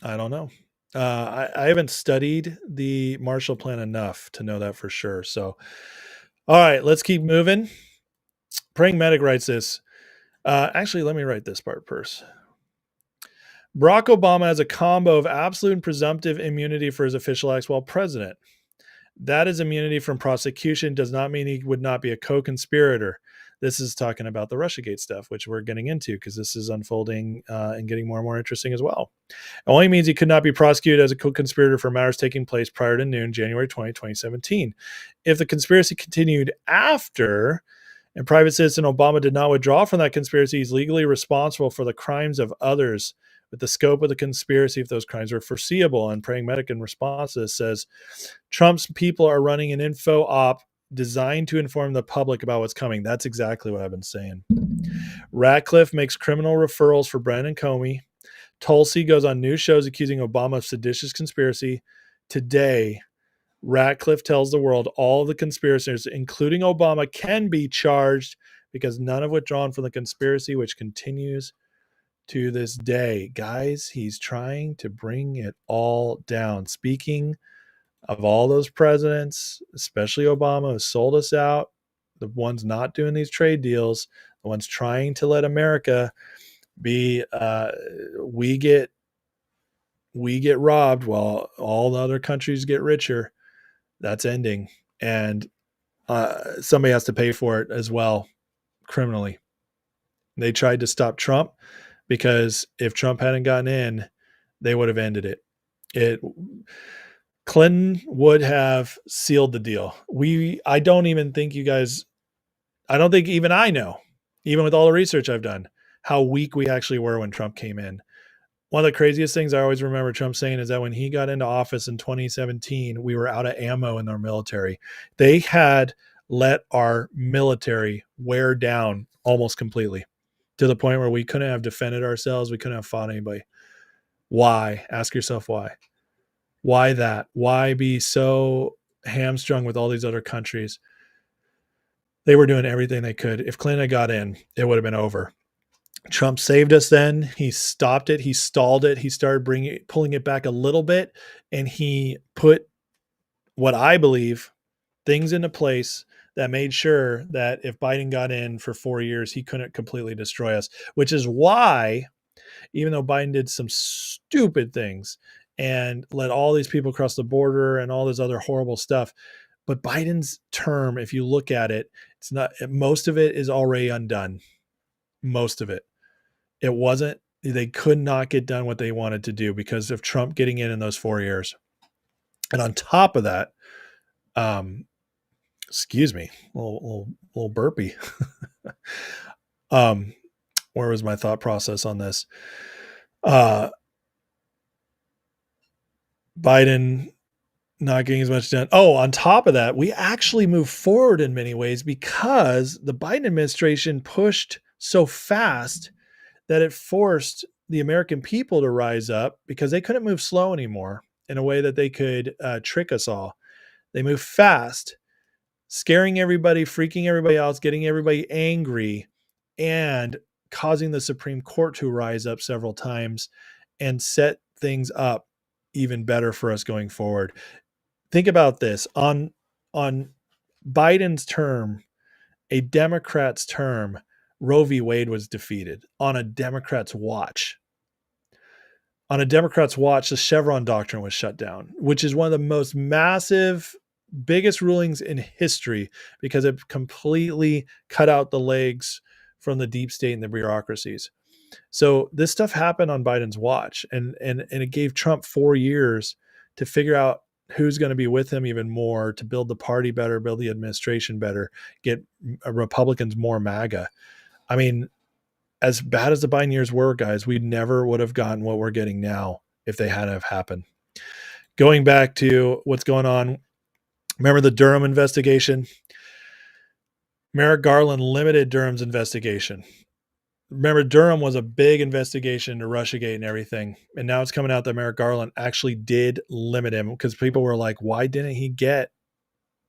I don't know. I haven't studied the Marshall Plan enough to know that for sure. So, all right, let's keep moving. Praying Medic writes this. Actually, let me write this part first. Barack Obama has a combo of absolute and presumptive immunity for his official acts while president. That is immunity from prosecution does not mean he would not be a co-conspirator. This is talking about the Russiagate stuff, which we're getting into because this is unfolding and getting more and more interesting as well. It only means he could not be prosecuted as a co-conspirator for matters taking place prior to noon, January 20, 2017. If the conspiracy continued after, and private citizen Obama did not withdraw from that conspiracy, he's legally responsible for the crimes of others with the scope of the conspiracy if those crimes were foreseeable. And Praying Medic in response to this says, Trump's people are running an info op designed to inform the public about what's coming. That's exactly what I've been saying. Ratcliffe makes criminal referrals for Brennan Comey. Tulsi goes on news shows accusing Obama of seditious conspiracy. Today, Ratcliffe tells the world all the conspirators, including Obama, can be charged because none have withdrawn from the conspiracy, which continues to this day. Guys, he's trying to bring it all down. Speaking of all those presidents, especially Obama, who sold us out, the ones not doing these trade deals, the ones trying to let America be, we get robbed while all the other countries get richer. That's ending. And somebody has to pay for it as well, criminally. They tried to stop Trump because if Trump hadn't gotten in, they would have ended it. Clinton would have sealed the deal. I don't think even I know, even with all the research I've done, how weak we actually were when Trump came in. One of the craziest things I always remember Trump saying is that when he got into office in 2017, we were out of ammo in our military. They had let our military wear down almost completely to the point where we couldn't have defended ourselves. We couldn't have fought anybody. Why? Ask yourself why. Why that? Why be so hamstrung with all these other countries? They were doing everything they could. If Clinton got in, it would have been over. Trump saved us then. He stopped it. He stalled it. He started pulling it back a little bit, and he put what I believe things into place that made sure that if Biden got in for 4 years, he couldn't completely destroy us, which is why, even though Biden did some stupid things and let all these people cross the border and all this other horrible stuff, but Biden's term, if you look at it, it's not, most of it is already undone. Most of it. It wasn't, they could not get done what they wanted to do because of Trump getting in those 4 years. And on top of that, excuse me, a little burpee. Where was my thought process on this? Biden not getting as much done. Oh, on top of that, we actually moved forward in many ways because the Biden administration pushed so fast that it forced the American people to rise up because they couldn't move slow anymore in a way that they could trick us all. They moved fast, scaring everybody, freaking everybody out, getting everybody angry, and causing the Supreme Court to rise up several times and set things up even better for us going forward. Think about this. On Biden's term, a Democrat's term, Roe v. Wade was defeated on a Democrat's watch. On a Democrat's watch, the Chevron doctrine was shut down, which is one of the most massive, biggest rulings in history because it completely cut out the legs from the deep state and the bureaucracies. So this stuff happened on Biden's watch, and it gave Trump 4 years to figure out who's going to be with him even more, to build the party better, build the administration better, get Republicans more MAGA. I mean, as bad as the Biden years were, guys, we never would have gotten what we're getting now if they hadn't have happened. Going back to what's going on, remember the Durham investigation? Merrick Garland limited Durham's investigation. Remember, Durham was a big investigation into Russiagate and everything. And now it's coming out that Merrick Garland actually did limit him because people were like, why didn't he get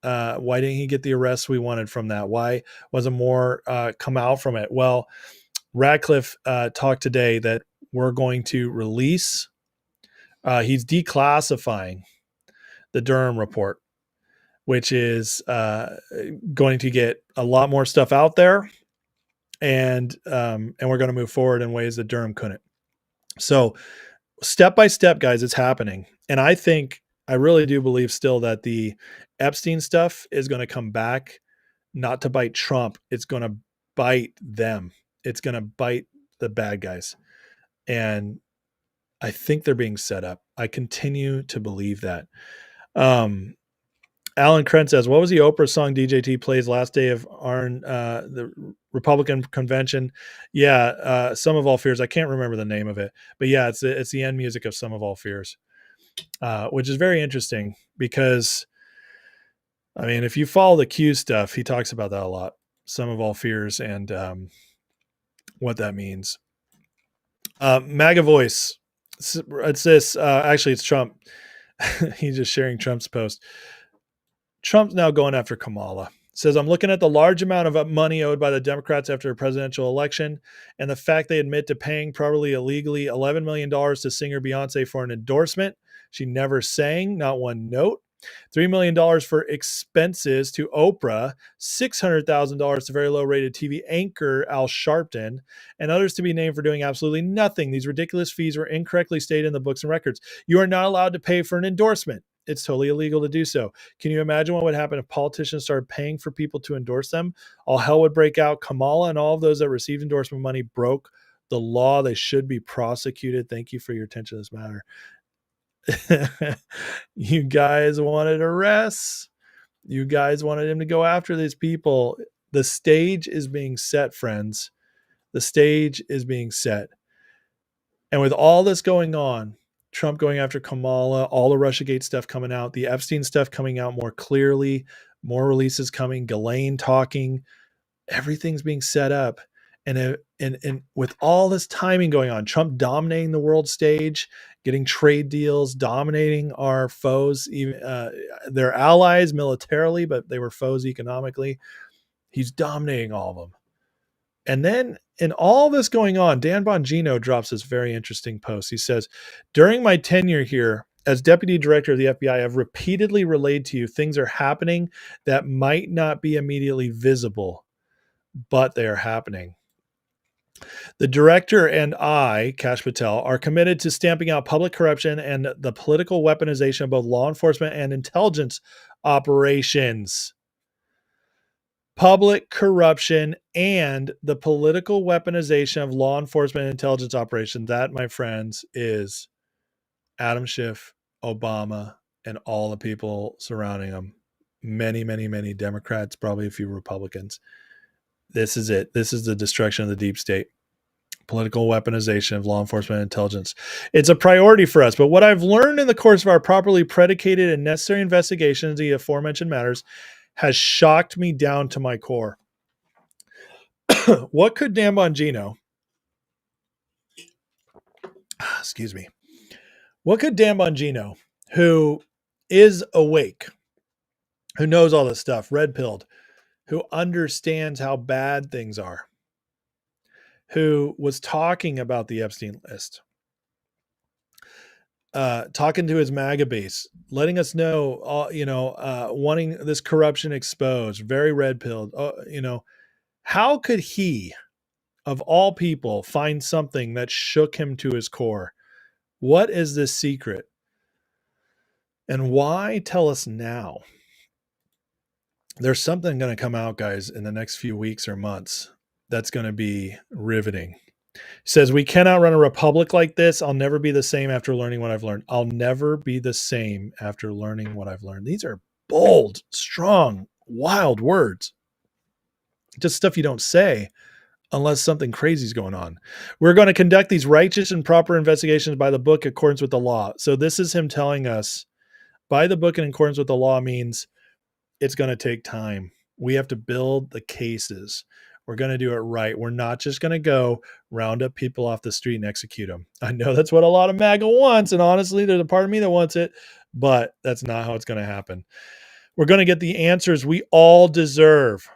the arrests we wanted from that? Why wasn't more come out from it? Well, Radcliffe talked today that we're going to release, he's declassifying the Durham report, which is going to get a lot more stuff out there. And we're going to move forward in ways that Durham couldn't. So step by step, guys, it's happening. And I really do believe still that the Epstein stuff is going to come back, not to bite Trump. It's going to bite them. It's going to bite the bad guys. And I think they're being set up. I continue to believe that. Alan Krent says, what was the Oprah song DJT plays last day of the Republican convention? Yeah, Sum of All Fears. I can't remember the name of it. But yeah, it's the end music of Sum of All Fears, which is very interesting because, I mean, if you follow the Q stuff, he talks about that a lot. Sum of All Fears and what that means. MAGA Voice. It's this. Actually, it's Trump. He's just sharing Trump's post. Trump's now going after Kamala. Says, I'm looking at the large amount of money owed by the Democrats after a presidential election and the fact they admit to paying probably illegally $11 million to singer Beyonce for an endorsement she never sang, not one note. $3 million for expenses to Oprah, $600,000 to very low-rated TV anchor Al Sharpton, and others to be named for doing absolutely nothing. These ridiculous fees were incorrectly stated in the books and records. You are not allowed to pay for an endorsement. It's totally illegal to do so. Can you imagine what would happen if politicians started paying for people to endorse them? All hell would break out. Kamala and all of those that received endorsement money broke the law. They should be prosecuted. Thank you for your attention to this matter. You guys wanted arrests. You guys wanted him to go after these people. The stage is being set, friends. The stage is being set. And with all this going on, Trump going after Kamala, all the Russiagate stuff coming out, the Epstein stuff coming out more clearly, more releases coming, Ghislaine talking, everything's being set up. And with all this timing going on, Trump dominating the world stage, getting trade deals, dominating our foes, even their allies militarily, but they were foes economically. He's dominating all of them. And then in all this going on, Dan Bongino drops this very interesting post. He says, during my tenure here as deputy director of the FBI, I've repeatedly relayed to you things are happening that might not be immediately visible, but they are happening. The director and I, Kash Patel, are committed to stamping out public corruption and the political weaponization of both law enforcement and intelligence operations. Public corruption and the political weaponization of law enforcement and intelligence operations. That, my friends, is Adam Schiff, Obama, and all the people surrounding them. Many, many, many Democrats, probably a few Republicans. This is it. This is the destruction of the deep state. Political weaponization of law enforcement and intelligence. It's a priority for us. But what I've learned in the course of our properly predicated and necessary investigations of the aforementioned matters has shocked me down to my core. What could Dan Bongino, excuse me, what could Dan Bongino, who is awake, who knows all this stuff, red-pilled, who understands how bad things are, who was talking about the Epstein list, talking to his MAGA base, letting us know, wanting this corruption exposed, very red-pilled, how could he, of all people, find something that shook him to his core? What is this secret? And why tell us now? There's something going to come out, guys, in the next few weeks or months that's going to be riveting. He says, we cannot run a republic like this. I'll never be the same after learning what I've learned. I'll never be the same after learning what I've learned. These are bold, strong, wild words. Just stuff you don't say unless something crazy is going on. We're going to conduct these righteous and proper investigations by the book in accordance with the law. So this is him telling us by the book in accordance with the law means it's going to take time. We have to build the cases. We're going to do it right. We're not just going to go round up people off the street and execute them. I know that's what a lot of MAGA wants. And honestly, there's a part of me that wants it, but that's not how it's going to happen. We're going to get the answers we all deserve.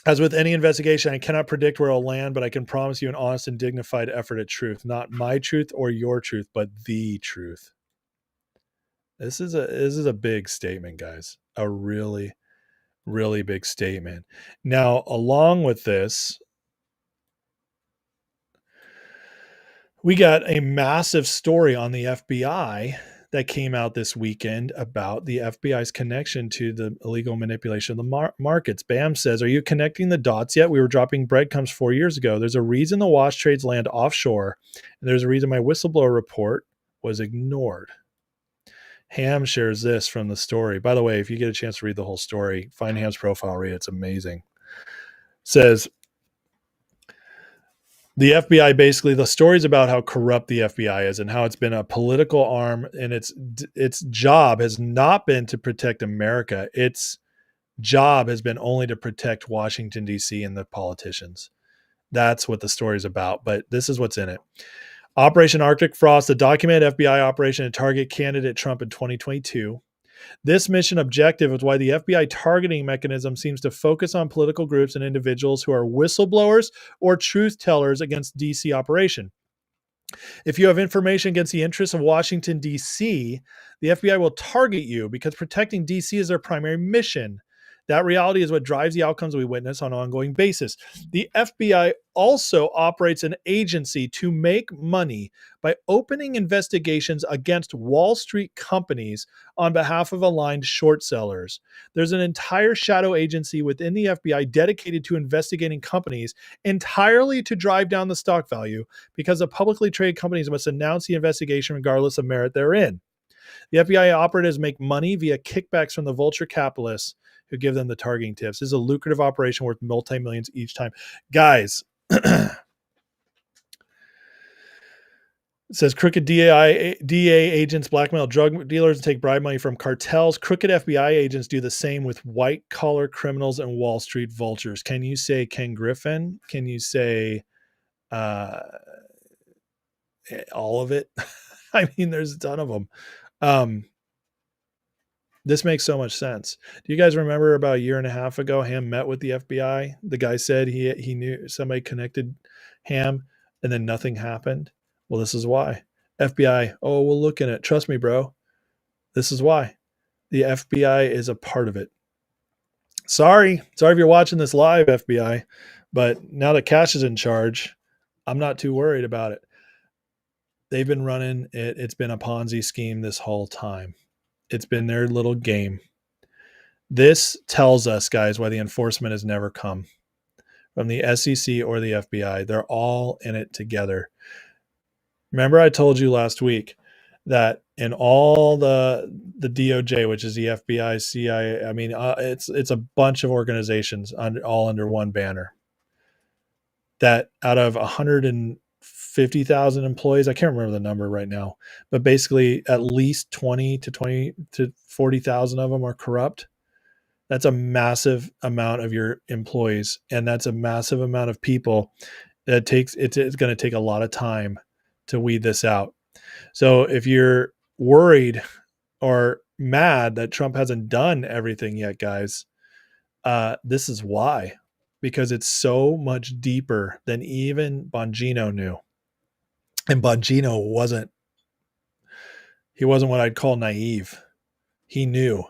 As with any investigation, I cannot predict where it'll land, but I can promise you an honest and dignified effort at truth. Not my truth or your truth, but the truth. This is a big statement, guys. A really, really big statement. Now, along with this, we got a massive story on the FBI that came out this weekend about the FBI's connection to the illegal manipulation of the markets. BAM says, are you connecting the dots yet? We were dropping breadcrumbs 4 years ago. There's a reason the wash trades land offshore, and there's a reason my whistleblower report was ignored. Ham shares this from the story. By the way, if you get a chance to read the whole story, find Ham's profile, read it. It's amazing. Says, the FBI, basically, the stories about how corrupt the FBI is and how it's been a political arm, and its job has not been to protect America. Its job has been only to protect Washington, D.C. and the politicians. That's what the story is about, but this is what's in it. Operation Arctic Frost, the documented FBI operation to target candidate Trump in 2022. This mission objective is why the FBI targeting mechanism seems to focus on political groups and individuals who are whistleblowers or truth tellers against DC operation. If you have information against the interests of Washington, D.C., the FBI will target you because protecting D.C. is their primary mission. That reality is what drives the outcomes we witness on an ongoing basis. The FBI also operates an agency to make money by opening investigations against Wall Street companies on behalf of aligned short sellers. There's an entire shadow agency within the FBI dedicated to investigating companies entirely to drive down the stock value, because the publicly traded companies must announce the investigation regardless of merit therein. The FBI operatives make money via kickbacks from the vulture capitalists who give them the targeting tips. This is a lucrative operation worth multi-millions each time. Guys, it says crooked DA agents blackmail drug dealers and take bribe money from cartels. Crooked FBI agents do the same with white-collar criminals and Wall Street vultures. Can you say Ken Griffin? Can you say all of it? I mean, there's a ton of them. This makes so much sense. Do you guys remember about a year and a half ago, Ham met with the FBI? The guy said he knew somebody connected Ham, and then nothing happened. Well, this is why. FBI, oh, we'll look in it. Trust me, bro. This is why. The FBI is a part of it. Sorry if you're watching this live, FBI, but now that Cash is in charge, I'm not too worried about it. They've been running it. It's been a Ponzi scheme this whole time. It's been their little game. This tells us, guys, why the enforcement has never come from the SEC or the FBI. They're all in it together. Remember I told you last week that in all the DOJ, which is the FBI, CIA, I mean, it's a bunch of organizations all under one banner, that out of 150,000 employees, I can't remember the number right now, but basically at least 20 to 40,000 of them are corrupt. That's a massive amount of your employees, and that's a massive amount of people. It's going to take a lot of time to weed this out. So if you're worried or mad that Trump hasn't done everything yet, guys, this is why, because it's so much deeper than even Bongino knew. And Bongino wasn't what I'd call naive. He knew.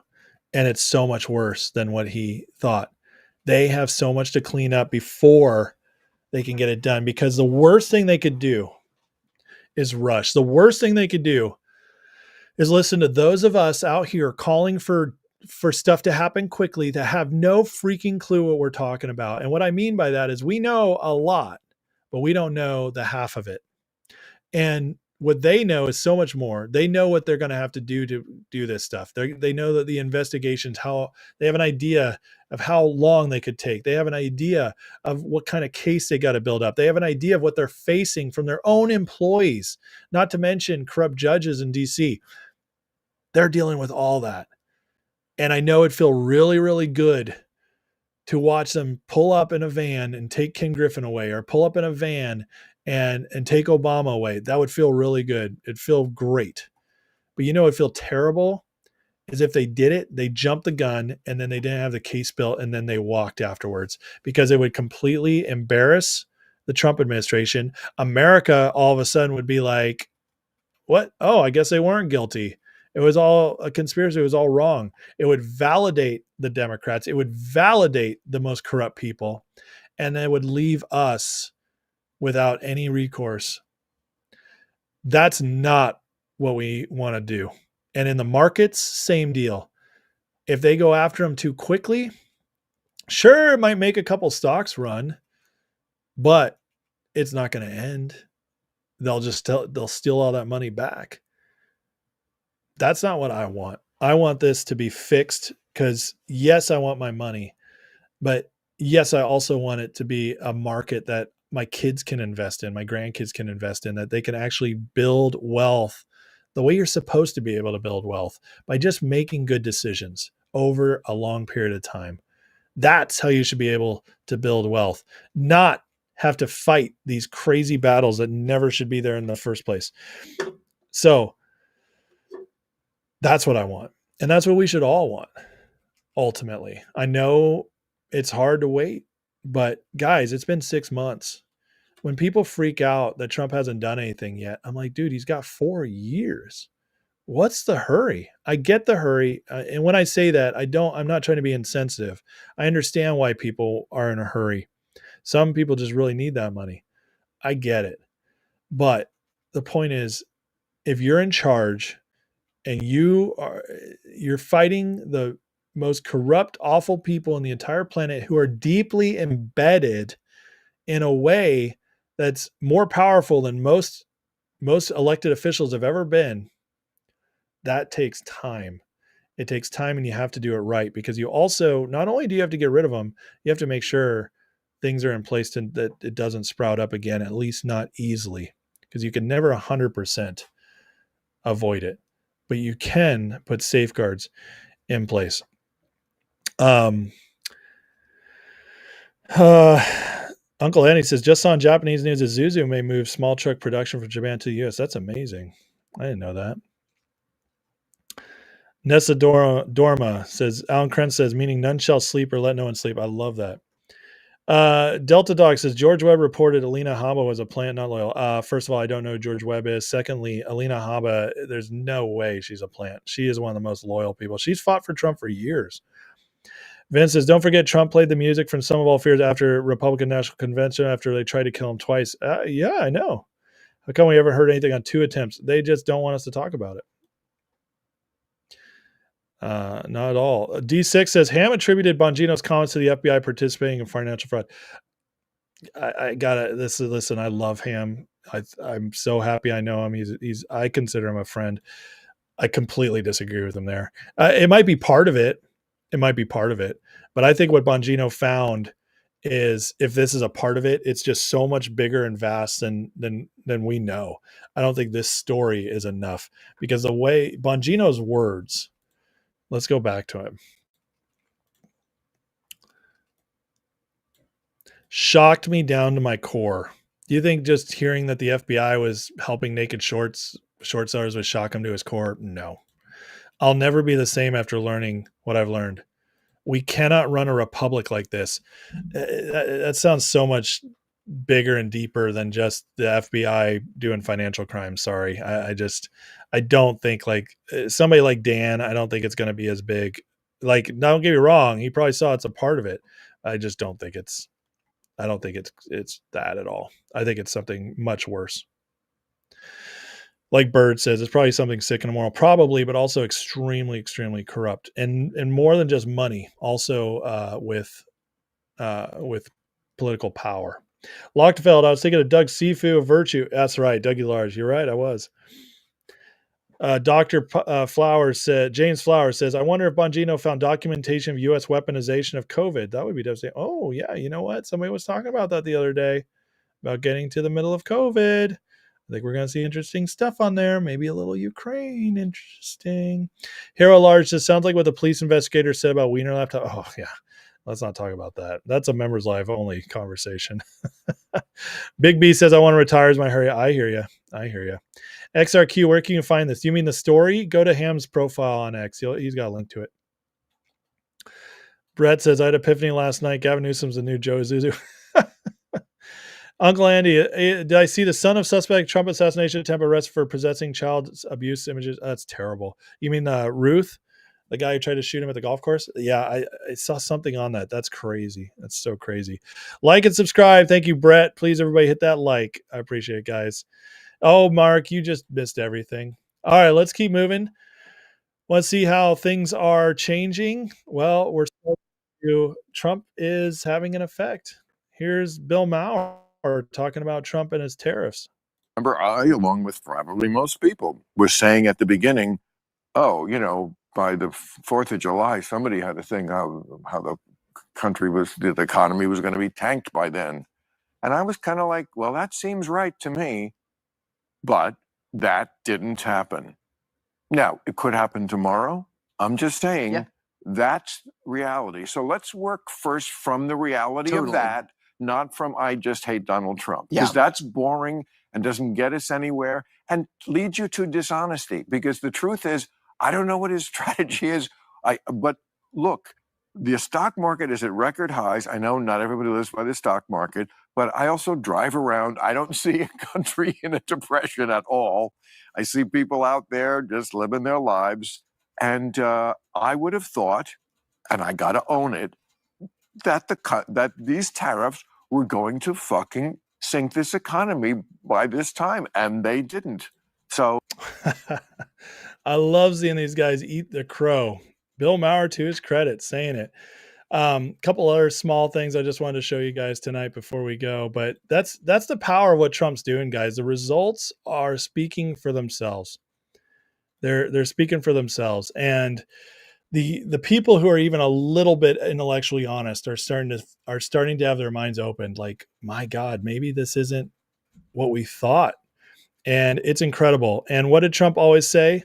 And it's so much worse than what he thought. They have so much to clean up before they can get it done, because the worst thing they could do is rush. The worst thing they could do is listen to those of us out here calling for stuff to happen quickly, that have no freaking clue what we're talking about. And what I mean by that is we know a lot, but we don't know the half of it. And what they know is so much more. They know what they're going to have to do this stuff. They know that the investigations, they have an idea of how long they could take. They have an idea of what kind of case they got to build up. They have an idea of what they're facing from their own employees, not to mention corrupt judges in DC. They're dealing with all that. And I know it'd feel really, really good to watch them pull up in a van and take Ken Griffin away, or pull up in a van and take Obama away. That would feel really good. It'd feel great. But you know, it'd feel terrible is if they did it, they jumped the gun, and then they didn't have the case built, and then they walked afterwards, because it would completely embarrass the Trump administration. America all of a sudden would be like, what? Oh, I guess they weren't guilty. It was all a conspiracy. It was all wrong. It would validate the Democrats. It would validate the most corrupt people, and it would leave us without any recourse. That's not what we want to do. And in the markets, same deal. If they go after them too quickly, sure, it might make a couple stocks run, but it's not going to end. They'll steal all that money back. That's not what I want. I want this to be fixed, because yes, I want my money, but yes, I also want it to be a market that my kids can invest in, my grandkids can invest in, that they can actually build wealth the way you're supposed to be able to build wealth, by just making good decisions over a long period of time. That's how you should be able to build wealth, not have to fight these crazy battles that never should be there in the first place. So that's what I want. And that's what we should all want, ultimately. I know it's hard to wait, but guys, it's been 6 months. When people freak out that Trump hasn't done anything yet, I'm like, dude, he's got 4 years. What's the hurry? I get the hurry. And when I say that, I'm not trying to be insensitive. I understand why people are in a hurry. Some people just really need that money. I get it. But the point is, if you're in charge and you're fighting the most corrupt, awful people on the entire planet who are deeply embedded in a way that's more powerful than most elected officials have ever been, that takes time. It takes time, and you have to do it right, because you also, not only do you have to get rid of them, you have to make sure things are in place that it doesn't sprout up again, at least not easily, because you can never 100% avoid it, but you can put safeguards in place. Uncle Andy says, just saw on Japanese news that Zuzu may move small truck production from Japan to the US. That's amazing. I didn't know that. Nessa Dorma says, Alan Krentz says, meaning none shall sleep or let no one sleep. I love that. Delta Dog says, George Webb reported Alina Habba was a plant, not loyal. First of all, I don't know who George Webb is. Secondly, Alina Habba, there's no way she's a plant. She is one of the most loyal people. She's fought for Trump for years. Vince says, don't forget Trump played the music from Sum of All Fears after Republican National Convention after they tried to kill him twice. Yeah, I know. How come we haven't heard anything on 2 attempts? They just don't want us to talk about it. Not at all. D6 says, Ham attributed Bongino's comments to the FBI participating in financial fraud. I gotta listen. I love Ham. I'm so happy I know him. I consider him a friend. I completely disagree with him there. It might be part of it. But I think what Bongino found is, if this is a part of it, it's just so much bigger and vast than we know. I don't think this story is enough, because the way Bongino's words, let's go back to him, shocked me down to my core. Do you think just hearing that the FBI was helping naked short sellers would shock him to his core? No. I'll never be the same after learning what I've learned. We cannot run a republic like this. That sounds so much bigger and deeper than just the FBI doing financial crimes. Sorry. I don't think, like, somebody like Dan, I don't think it's going to be as big. Like, don't get me wrong, he probably saw it's a part of it. I just don't think it's that at all. I think it's something much worse. Like Bird says, it's probably something sick and immoral, probably, but also extremely, extremely corrupt, and more than just money, also with political power. Lochtefeld, I was thinking of Doug Sifu of Virtue. That's right, Dougie Large. You're right, I was. Dr. Flowers said, James Flowers says, I wonder if Bongino found documentation of U.S. weaponization of COVID. That would be devastating. Oh, yeah, you know what? Somebody was talking about that the other day, about getting to the middle of COVID. I think we're going to see interesting stuff on there. Maybe a little Ukraine. Interesting. Hero Large says, sounds like what the police investigator said about Wiener laptop. Oh, yeah. Let's not talk about that. That's a members live only conversation. Big B says, I want to retire as my hurry. I hear you. XRQ, where can you find this? You mean the story? Go to Ham's profile on X. He's got a link to it. Brett says, I had epiphany last night. Gavin Newsom's the new Joe Zuzu. Uncle Andy, did I see the son of suspect Trump assassination attempt arrested for possessing child abuse images? That's terrible. You mean Ruth, the guy who tried to shoot him at the golf course? Yeah, I saw something on that. That's crazy. That's so crazy. Like and subscribe. Thank you, Brett. Please, everybody, hit that like. I appreciate it, guys. Oh, Mark, you just missed everything. All right, let's keep moving. Let's see how things are changing. Well, Trump is having an effect. Here's Bill Maher talking about Trump and his tariffs. Remember, I, along with probably most people, was saying at the beginning, oh, by the 4th of July, somebody had to think how the economy was going to be tanked by then. And I was kind of like, well, that seems right to me. But that didn't happen. Now, it could happen tomorrow. I'm just saying that's reality. So let's work first from the reality of that, not from I just hate Donald Trump. Because that's boring and doesn't get us anywhere and leads you to dishonesty. Because the truth is, I don't know what his strategy is. But look, the stock market is at record highs. I know not everybody lives by the stock market, but I also drive around. I don't see a country in a depression at all. I see people out there just living their lives. And I would have thought, and I got to own it, that that these tariffs were going to fucking sink this economy by this time, and they didn't. So I love seeing these guys eat the crow. Bill Maher, to his credit, saying it. Couple other small things I just wanted to show you guys tonight before we go, but that's the power of what Trump's doing, guys. The results are speaking for themselves. They're speaking for themselves, and the people who are even a little bit intellectually honest are starting to have their minds opened. Like, my God, maybe this isn't what we thought, and it's incredible. And what did Trump always say?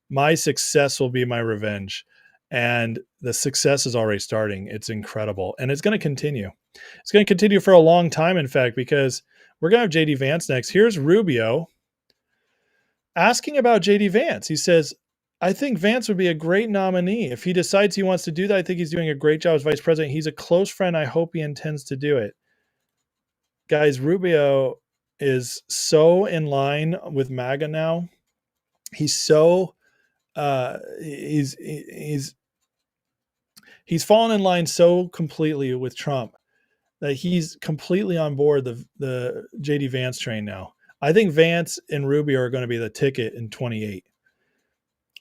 My success will be my revenge. And the success is already starting. It's incredible. And it's going to continue. It's going to continue for a long time, in fact, because we're going to have JD Vance next. Here's Rubio asking about JD Vance. He says, I think Vance would be a great nominee. If he decides he wants to do that, I think he's doing a great job as vice president. He's a close friend. I hope he intends to do it. Guys, Rubio is so in line with MAGA now. He's so he's fallen in line so completely with Trump that he's completely on board the JD Vance train now. I think Vance and Rubio are going to be the ticket in 28.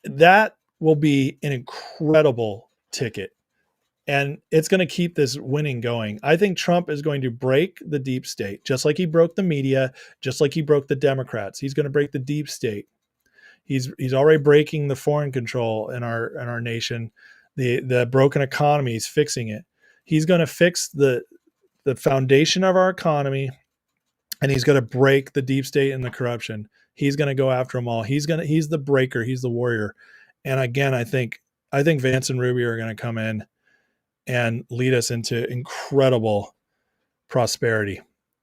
That will be an incredible ticket, and it's going to keep this winning going. I think Trump is going to break the deep state, just like he broke the media, just like he broke the Democrats. He's going to break the deep state. He's already breaking the foreign control in our nation. The broken economy, he's fixing it. He's going to fix the foundation of our economy, and he's going to break the deep state and the corruption. He's going to go after them all. He's the breaker. He's the warrior. And again, I think Vance and Rubio are going to come in and lead us into incredible prosperity.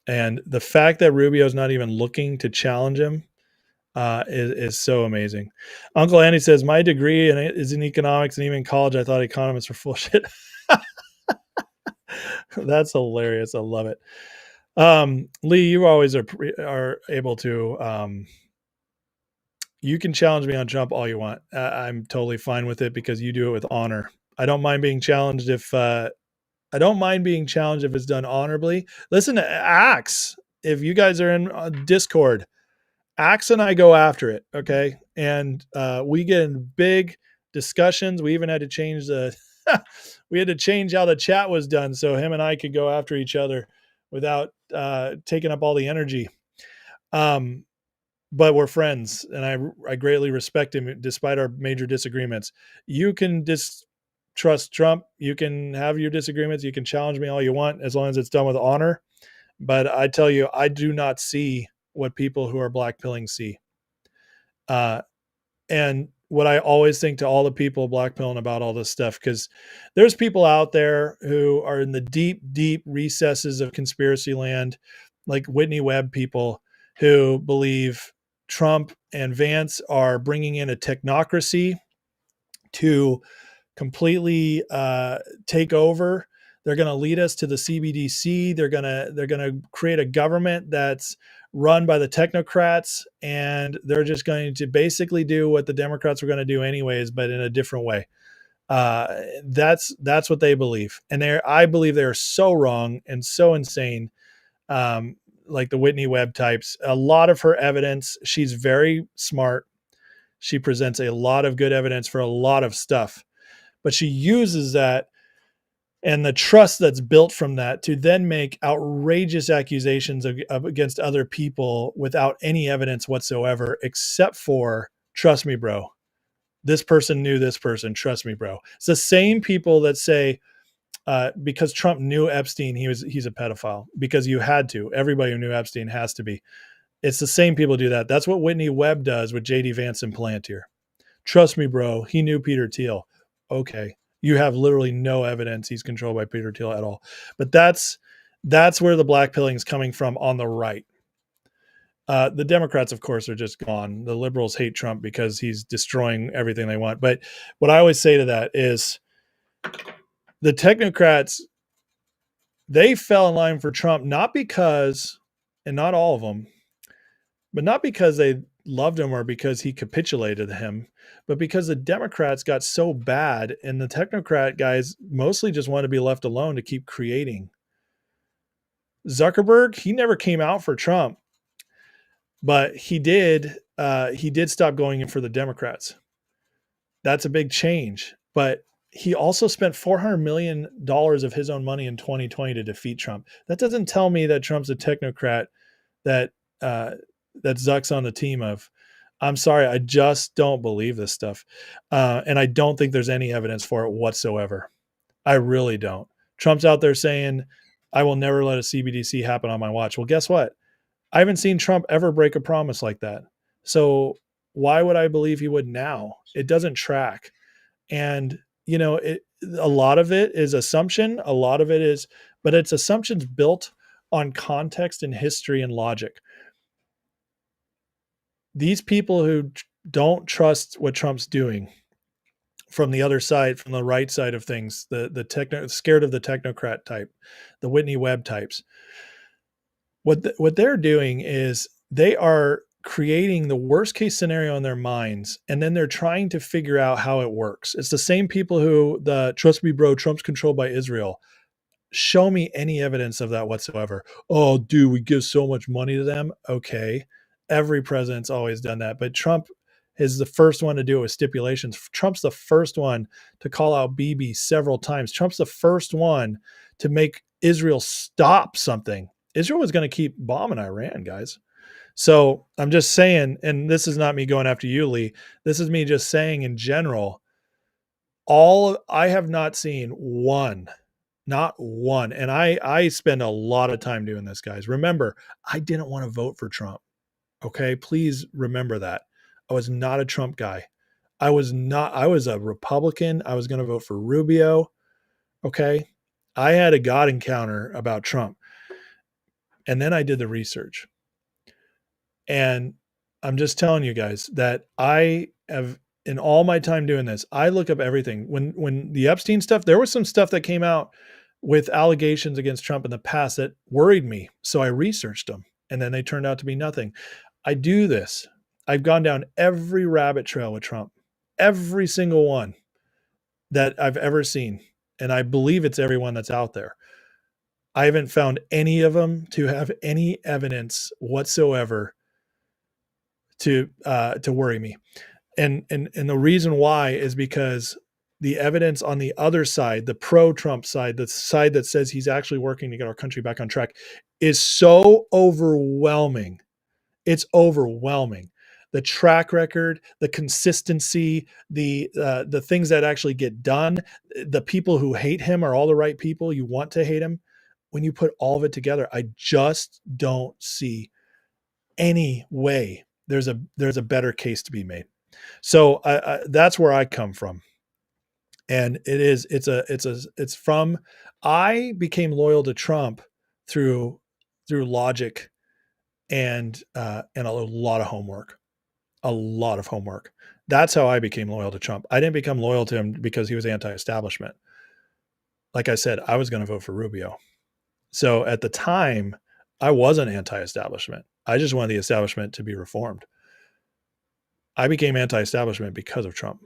And the fact that Rubio is not even looking to challenge him is so amazing. Uncle Andy says, my degree is in economics, and even in college, I thought economists were full of shit. That's hilarious. I love it. Lee, you always are able to, you can challenge me on Trump all you want. I'm totally fine with it because you do it with honor. I don't mind being challenged if it's done honorably. Listen to Axe. If you guys are in Discord, Axe and I go after it, okay? And we get in big discussions. We even had to change how the chat was done so him and I could go after each other without taking up all the energy. But we're friends, and I greatly respect him despite our major disagreements. You can distrust Trump. You can have your disagreements. You can challenge me all you want as long as it's done with honor. But I tell you, I do not see what people who are blackpilling see. And what I always think to all the people blackpilling about all this stuff, because there's people out there who are in the deep, deep recesses of conspiracy land, like Whitney Webb people who believe Trump and Vance are bringing in a technocracy to completely take over. They're going to lead us to the CBDC. They're going to create a government that's run by the technocrats, and they're just going to basically do what the Democrats were going to do anyways, but in a different way. That's what they believe. And I believe they're so wrong and so insane. Like the Whitney Webb types, a lot of her evidence, she's very smart. She presents a lot of good evidence for a lot of stuff, but she uses that and the trust that's built from that to then make outrageous accusations against other people without any evidence whatsoever, except for, trust me, bro, this person knew this person, trust me, bro. It's the same people that say, because Trump knew Epstein, he's a pedophile, because you had to. Everybody who knew Epstein has to be. It's the same people do that. That's what Whitney Webb does with JD Vance and Palantir. Trust me, bro, he knew Peter Thiel. Okay. You have literally no evidence he's controlled by Peter Thiel at all. But that's where the blackpilling is coming from on the right. The Democrats, of course, are just gone. The liberals hate Trump because he's destroying everything they want. But what I always say to that is, The technocrats, they fell in line for Trump, not because, and not all of them, but not because they loved him or because he capitulated him, but because the Democrats got so bad and the technocrat guys mostly just want to be left alone to keep creating. Zuckerberg, he never came out for Trump, but he did stop going in for the Democrats. That's a big change. But he also spent $400 million of his own money in 2020 to defeat Trump. That doesn't tell me that Trump's a technocrat that Zuck's on the team of. I'm sorry, I just don't believe this stuff. And I don't think there's any evidence for it whatsoever. I really don't. Trump's out there saying, I will never let a CBDC happen on my watch. Well, guess what? I haven't seen Trump ever break a promise like that. So why would I believe he would now? It doesn't track. And, you know, a lot of it is assumption. A lot of it is, but it's assumptions built on context and history and logic. These people who don't trust what Trump's doing from the other side, from the right side of things, scared of the technocrat type, the Whitney Webb types, what they're doing is they are creating the worst case scenario in their minds, and then they're trying to figure out how it works. It's the same people who trust me, bro, Trump's controlled by Israel. Show me any evidence of that whatsoever. Oh, dude, we give so much money to them. Okay. Every president's always done that, but Trump is the first one to do it with stipulations. Trump's the first one to call out Bibi several times. Trump's the first one to make Israel stop something. Israel was going to keep bombing Iran, guys. So I'm just saying, and this is not me going after you, Lee. This is me just saying in general, I have not seen one, not one. And I spend a lot of time doing this, guys. Remember, I didn't want to vote for Trump. Okay. Please remember that. I was not a Trump guy. I was a Republican. I was going to vote for Rubio. Okay. I had a God encounter about Trump. And then I did the research. And I'm just telling you guys that I have, in all my time doing this, I look up everything. When the Epstein stuff, there was some stuff that came out with allegations against Trump in the past that worried me. So I researched them, and then they turned out to be nothing. I do this. I've gone down every rabbit trail with Trump, every single one that I've ever seen. And I believe it's everyone that's out there. I haven't found any of them to have any evidence whatsoever to worry me. And the reason why is because the evidence on the other side, the pro-Trump side, the side that says he's actually working to get our country back on track, is so overwhelming. It's overwhelming. The track record, the consistency, the things that actually get done, the people who hate him are all the right people. You want to hate him. When you put all of it together, I just don't see any way there's a better case to be made. So that's where I come from. And it's from, I became loyal to Trump through logic and a lot of homework. That's how I became loyal to Trump. I didn't become loyal to him because he was anti-establishment. Like I said, I was going to vote for Rubio. So at the time, I wasn't anti-establishment. I just wanted the establishment to be reformed. I became anti-establishment because of Trump.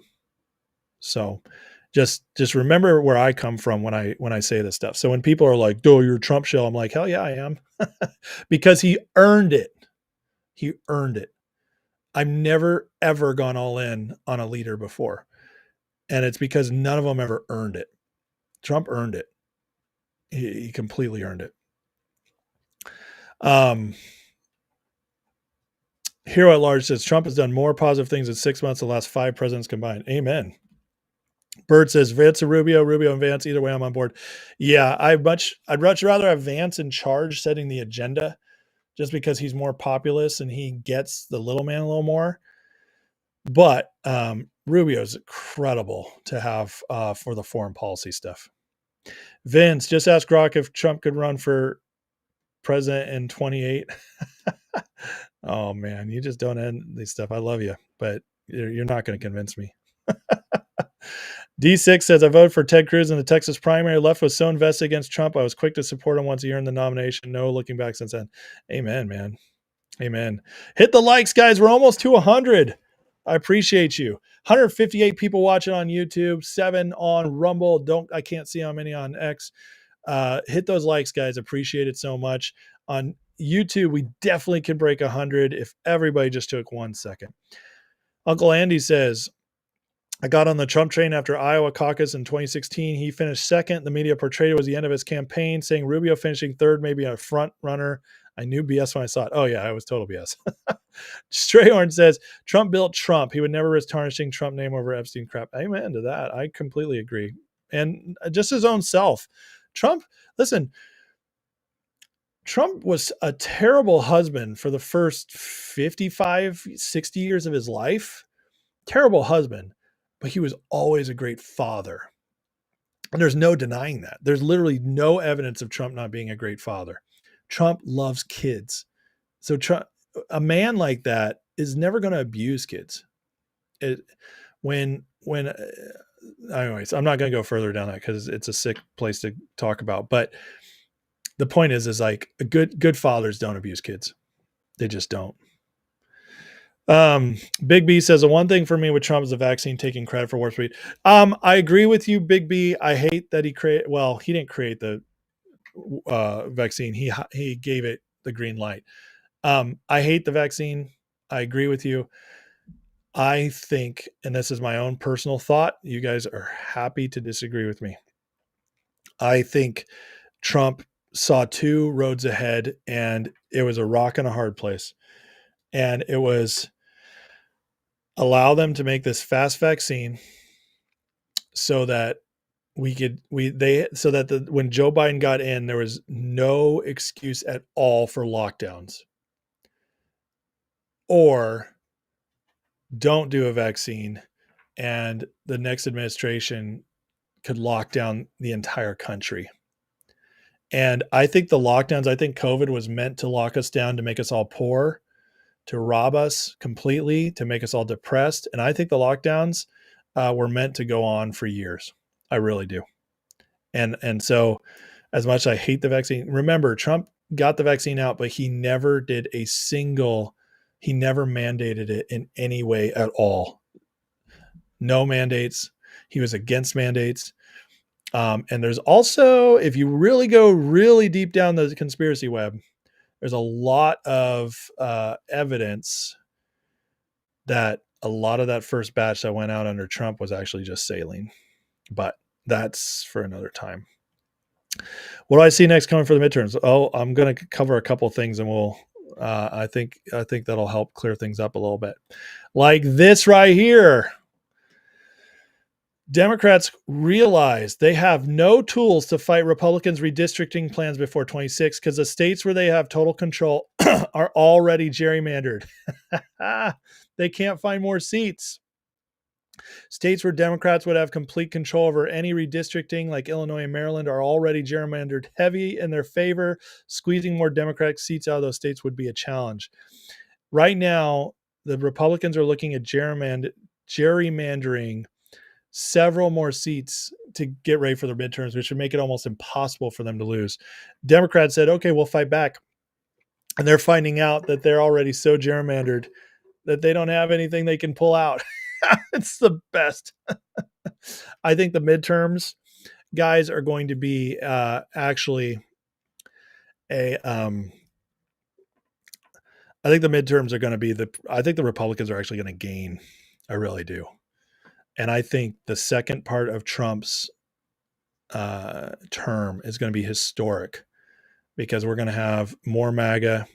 So just remember where I come from when I say this stuff. So when people are like, "Oh, you're a Trump shill," I'm like, hell yeah, I am. Because he earned it. He earned it. I've never, ever gone all in on a leader before. And it's because none of them ever earned it. Trump earned it. He completely earned it. Hero at Large says, Trump has done more positive things in 6 months than the last 5 presidents combined. Amen. Bird says, Vance or Rubio and Vance. Either way, I'm on board. Yeah, I'd much rather have Vance in charge setting the agenda, just because he's more populist and he gets the little man a little more. But Rubio is incredible to have for the foreign policy stuff. Vince, just ask Grok if Trump could run for president in 28. Oh man, you just don't end these stuff. I love you, but you're not going to convince me. D6 says, I voted for Ted Cruz in the Texas primary. Left was so invested against Trump. I was quick to support him once he earned the nomination. No looking back since then. Amen, man. Amen. Hit the likes, guys. We're almost to 100. I appreciate you. 158 people watching on YouTube, 7 on Rumble. I can't see how many on X. Hit those likes, guys. Appreciate it so much. On YouTube, we definitely can break 100 if everybody just took 1 second. Uncle Andy says, I got on the Trump train after Iowa caucus in 2016. He finished second. The media portrayed it was the end of his campaign, saying Rubio finishing third, maybe a front runner. I knew BS when I saw it. Oh, yeah, it was total BS. Strayhorn says, Trump built Trump. He would never risk tarnishing Trump name over Epstein crap. Amen to that. I completely agree. And just his own self. Trump, listen, Trump was a terrible husband for the first 55, 60 years of his life. Terrible husband. But he was always a great father. And there's no denying that. There's literally no evidence of Trump not being a great father. Trump loves kids. So a man like that is never going to abuse kids. Anyways, I'm not going to go further down that because it's a sick place to talk about. But the point is like good fathers don't abuse kids. They just don't. Big B says the one thing for me with Trump is the vaccine taking credit for warp speed. I agree with you, Big B. I hate that he didn't create the vaccine. He gave it the green light. I hate the vaccine. I agree with you. I think, and this is my own personal thought, you guys are happy to disagree with me. I think Trump saw 2 roads ahead and it was a rock and a hard place. And it was allow them to make this fast vaccine so that when Joe Biden got in, there was no excuse at all for lockdowns. Or don't do a vaccine and the next administration could lock down the entire country. And I think the lockdowns, I think COVID was meant to lock us down to make us all poor, to rob us completely, to make us all depressed. And I think the lockdowns were meant to go on for years. I really do. And so as much as I hate the vaccine, remember Trump got the vaccine out, but he never did he never mandated it in any way at all. No mandates. He was against mandates. And there's also, if you really go really deep down the conspiracy web, there's a lot of evidence that a lot of that first batch that went out under Trump was actually just saline. But that's for another time. What do I see next coming for the midterms? Oh, I'm going to cover a couple of things and we'll, I think that'll help clear things up a little bit. Like this right here. Democrats realize they have no tools to fight Republicans' redistricting plans before 26 because the states where they have total control are already gerrymandered. They can't find more seats. States where Democrats would have complete control over any redistricting, like Illinois and Maryland, are already gerrymandered heavy in their favor. Squeezing more Democratic seats out of those states would be a challenge. Right now, the Republicans are looking at gerrymandering several more seats to get ready for the midterms, which would make it almost impossible for them to lose. Democrats said, okay, we'll fight back. And they're finding out that they're already so gerrymandered that they don't have anything they can pull out. It's the best. I think the midterms, guys, are going to be actually I think the midterms are going to be I think the Republicans are actually going to gain. I really do. And I think the second part of Trump's term is going to be historic because we're going to have more MAGA,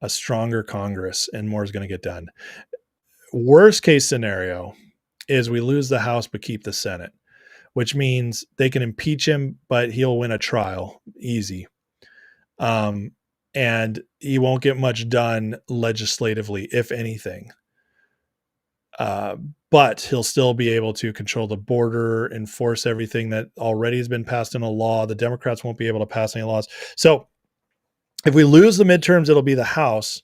a stronger Congress, and more is going to get done. Worst case scenario is we lose the House but keep the Senate, which means they can impeach him, but he'll win a trial easy. And he won't get much done legislatively, if anything. But he'll still be able to control the border, enforce everything that already has been passed in a law. The Democrats won't be able to pass any laws. So if we lose the midterms, it'll be the House,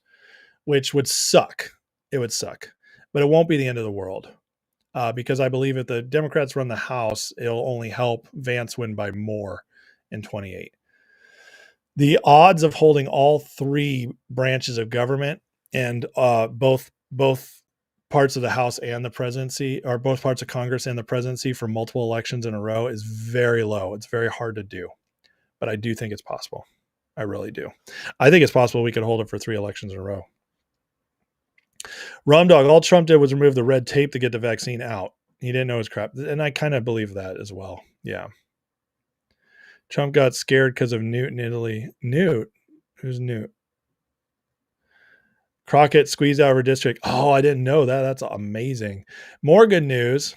which would suck. It would suck, but it won't be the end of the world. because I believe if the Democrats run the House, it'll only help Vance win by more in 28. The odds of holding all three branches of government and both parts of the House and the presidency, or both parts of Congress and the presidency for multiple elections in a row is very low. It's very hard to do, but I do think it's possible. I really do. I think it's possible we could hold it for 3 elections in a row. Rumdog, all Trump did was remove the red tape to get the vaccine out. He didn't know his crap. And I kind of believe that as well. Yeah. Trump got scared because of Newt in Italy. Newt? Who's Newt? Crockett squeezed out of her district. Oh, I didn't know that. That's amazing. More good news.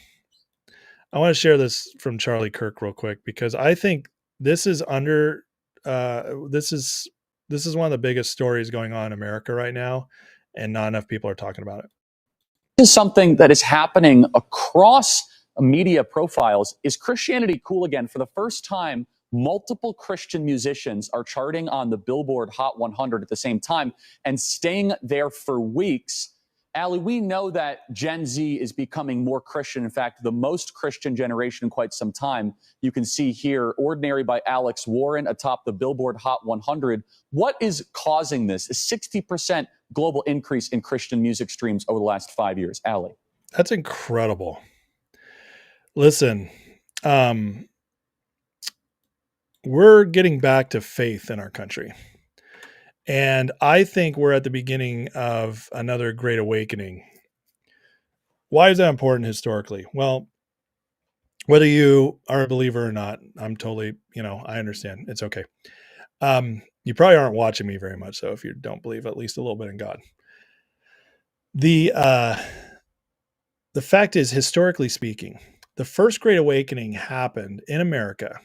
I want to share this from Charlie Kirk real quick because I think this is under this is one of the biggest stories going on in America right now, and not enough people are talking about it. This is something that is happening across media profiles. Is Christianity cool again? For the first time, multiple Christian musicians are charting on the Billboard Hot 100 at the same time and staying there for weeks. Allie, we know that Gen Z is becoming more Christian. In fact, the most Christian generation in quite some time. You can see here, Ordinary by Alex Warren atop the Billboard Hot 100. What is causing this? A 60% global increase in Christian music streams over the last 5 years. Allie. That's incredible. Listen, we're getting back to faith in our country. And I think we're at the beginning of another great awakening. Why is that important historically? Well, whether you are a believer or not, I'm totally, I understand. It's okay. You probably aren't watching me very much, so if you don't believe at least a little bit in God. The fact is, historically speaking, the first Great Awakening happened in America,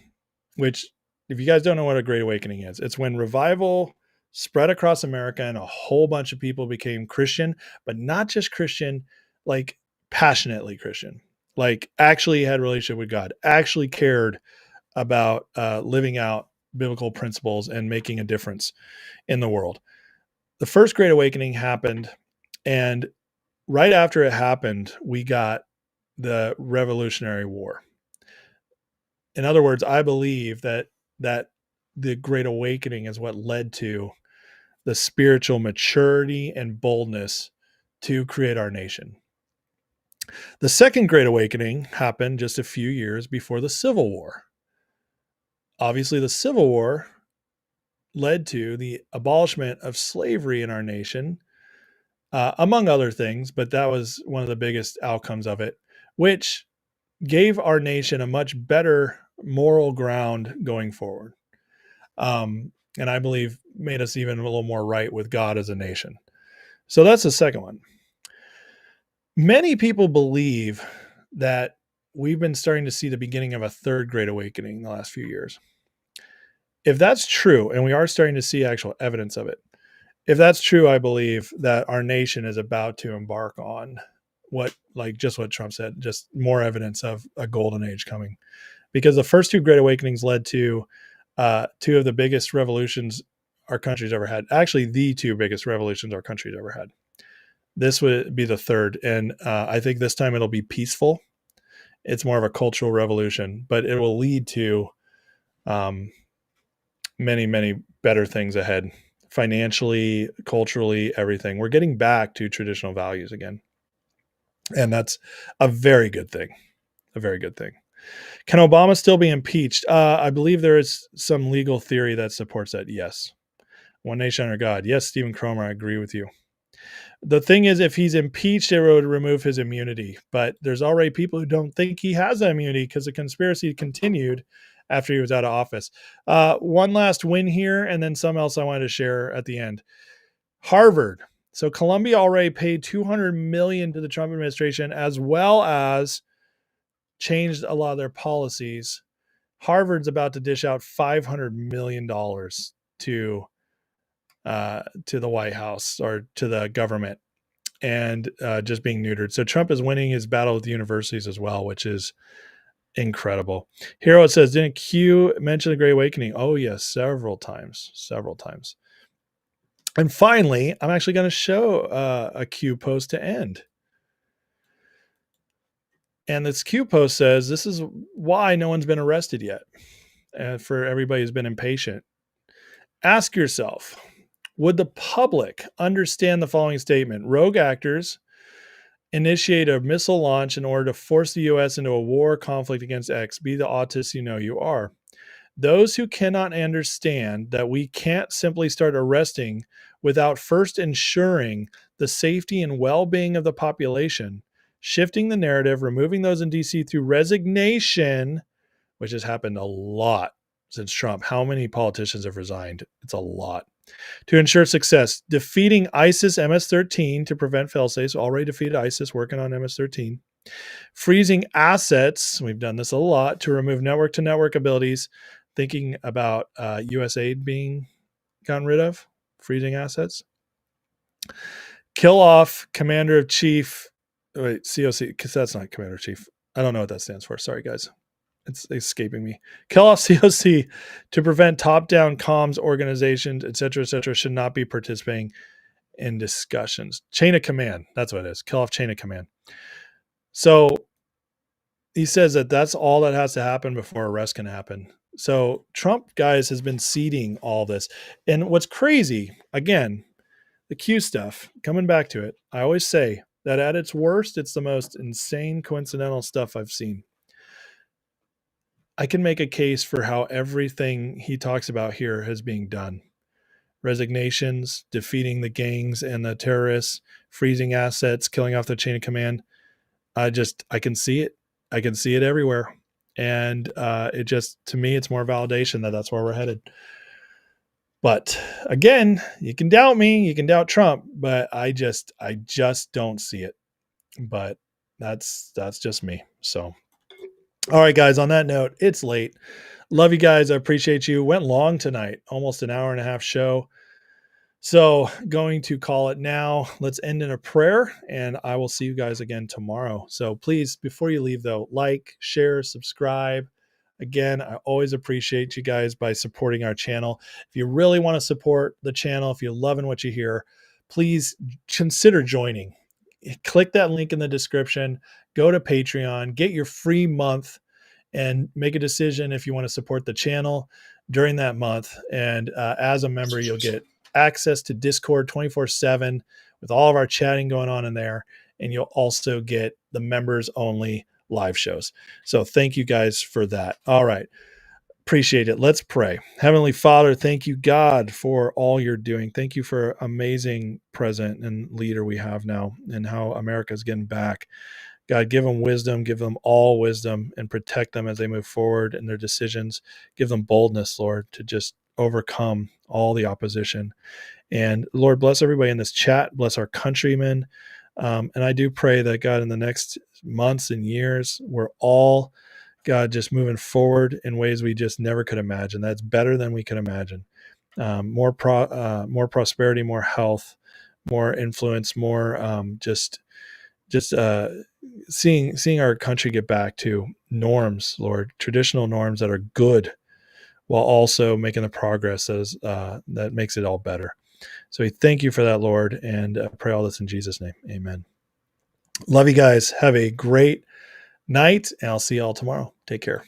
which, if you guys don't know what a Great Awakening is, it's when revival spread across America and a whole bunch of people became Christian, but not just Christian, like passionately Christian, like actually had a relationship with God, actually cared about living out biblical principles and making a difference in the world. The first Great Awakening happened, and right after it happened, we got the Revolutionary War. In other words, I believe that the Great Awakening is what led to the spiritual maturity and boldness to create our nation. The second Great Awakening happened just a few years before the Civil War. Obviously, the Civil War led to the abolishment of slavery in our nation, among other things, but that was one of the biggest outcomes of it, which gave our nation a much better moral ground going forward. And I believe made us even a little more right with God as a nation. So that's the second one. Many people believe that we've been starting to see the beginning of a third Great Awakening in the last few years. If that's true, and we are starting to see actual evidence of it, if that's true, I believe that our nation is about to embark on just what Trump said, just more evidence of a golden age coming. Because the first 2 Great Awakenings led to 2 of the biggest revolutions our country's ever had. Actually, the 2 biggest revolutions our country's ever had. This would be the third. And I think this time it'll be peaceful. It's more of a cultural revolution, but it will lead to many, many better things ahead. Financially, culturally, everything. We're getting back to traditional values again. And that's a very good thing. A very good thing. Can Obama still be impeached? I believe there is some legal theory that supports that. Yes. One nation under God. Yes, Stephen Cromer, I agree with you. The thing is, if he's impeached, it would remove his immunity. But there's already people who don't think he has that immunity because the conspiracy continued after he was out of office. One last win here, and then something else I wanted to share at the end. Harvard. So Columbia already paid $200 million to the Trump administration, as well as changed a lot of their policies. Harvard's about to dish out $500 million to the White House or to the government, and just being neutered. So Trump is winning his battle with the universities as well, which is incredible. Hero says, didn't Q mention the Great Awakening? Oh yes, several times. And finally, I'm actually going to show a Q post to end. And this Q post says, this is why no one's been arrested yet. For everybody who's been impatient. Ask yourself, would the public understand the following statement? Rogue actors initiate a missile launch in order to force the U.S. into a war conflict against X. Be the autist you know you are. Those who cannot understand that we can't simply start arresting without first ensuring the safety and well-being of the population, shifting the narrative, removing those in D.C. through resignation, which has happened a lot since Trump. How many politicians have resigned? It's a lot. To ensure success, defeating ISIS MS-13 to prevent fail-safes, already defeated ISIS, working on MS-13. Freezing assets, we've done this a lot, to remove network-to-network abilities, thinking about US aid being gotten rid of, freezing assets. Kill off Commander-in-Chief, wait, COC, because that's not Commander-in-Chief. I don't know what that stands for. Sorry, guys. It's escaping me. Kill off COC to prevent top-down comms organizations, et cetera, should not be participating in discussions. Chain of command. That's what it is. Kill off chain of command. So he says that that's all that has to happen before arrest can happen. So Trump, guys, has been seeding all this. And what's crazy, again, the Q stuff, coming back to it, I always say that at its worst, it's the most insane, coincidental stuff I've seen. I can make a case for how everything he talks about here is being done. Resignations, defeating the gangs and the terrorists, freezing assets, killing off the chain of command. I can see it. I can see it everywhere. And it just, to me, it's more validation that that's where we're headed. But again, you can doubt me, you can doubt Trump, but I just don't see it. But that's just me. So, all right, guys, on that note, it's late. Love you guys. I appreciate you. Went long tonight, almost an hour and a half show. So going to call it now. Let's end in a prayer, and I will see you guys again tomorrow. So please, before you leave, though, like, share, subscribe. Again, I always appreciate you guys by supporting our channel. If you really want to support the channel, if you're loving what you hear, please consider joining. Click that link in the description. Go to Patreon, get your free month, and make a decision if you want to support the channel during that month. And as a member, you'll get access to Discord 24/7 with all of our chatting going on in there. And you'll also get the members only live shows. So thank you guys for that. All right. Appreciate it. Let's pray. Heavenly Father, thank you, God, for all you're doing. Thank you for amazing president and leader we have now and how America's getting back. God, give them wisdom, give them all wisdom, and protect them as they move forward in their decisions. Give them boldness, Lord, to just overcome all the opposition. And Lord, bless everybody in this chat. Bless our countrymen. And I do pray that, God, in the next months and years, we're all, God, just moving forward in ways we just never could imagine. That's better than we could imagine. More prosperity, more health, more influence, more just seeing our country get back to norms, Lord, traditional norms that are good, while also making the progress that makes it all better. So we thank you for that, Lord, and pray all this in Jesus' name. Amen. Love you guys. Have a great night, and I'll see you all tomorrow. Take care.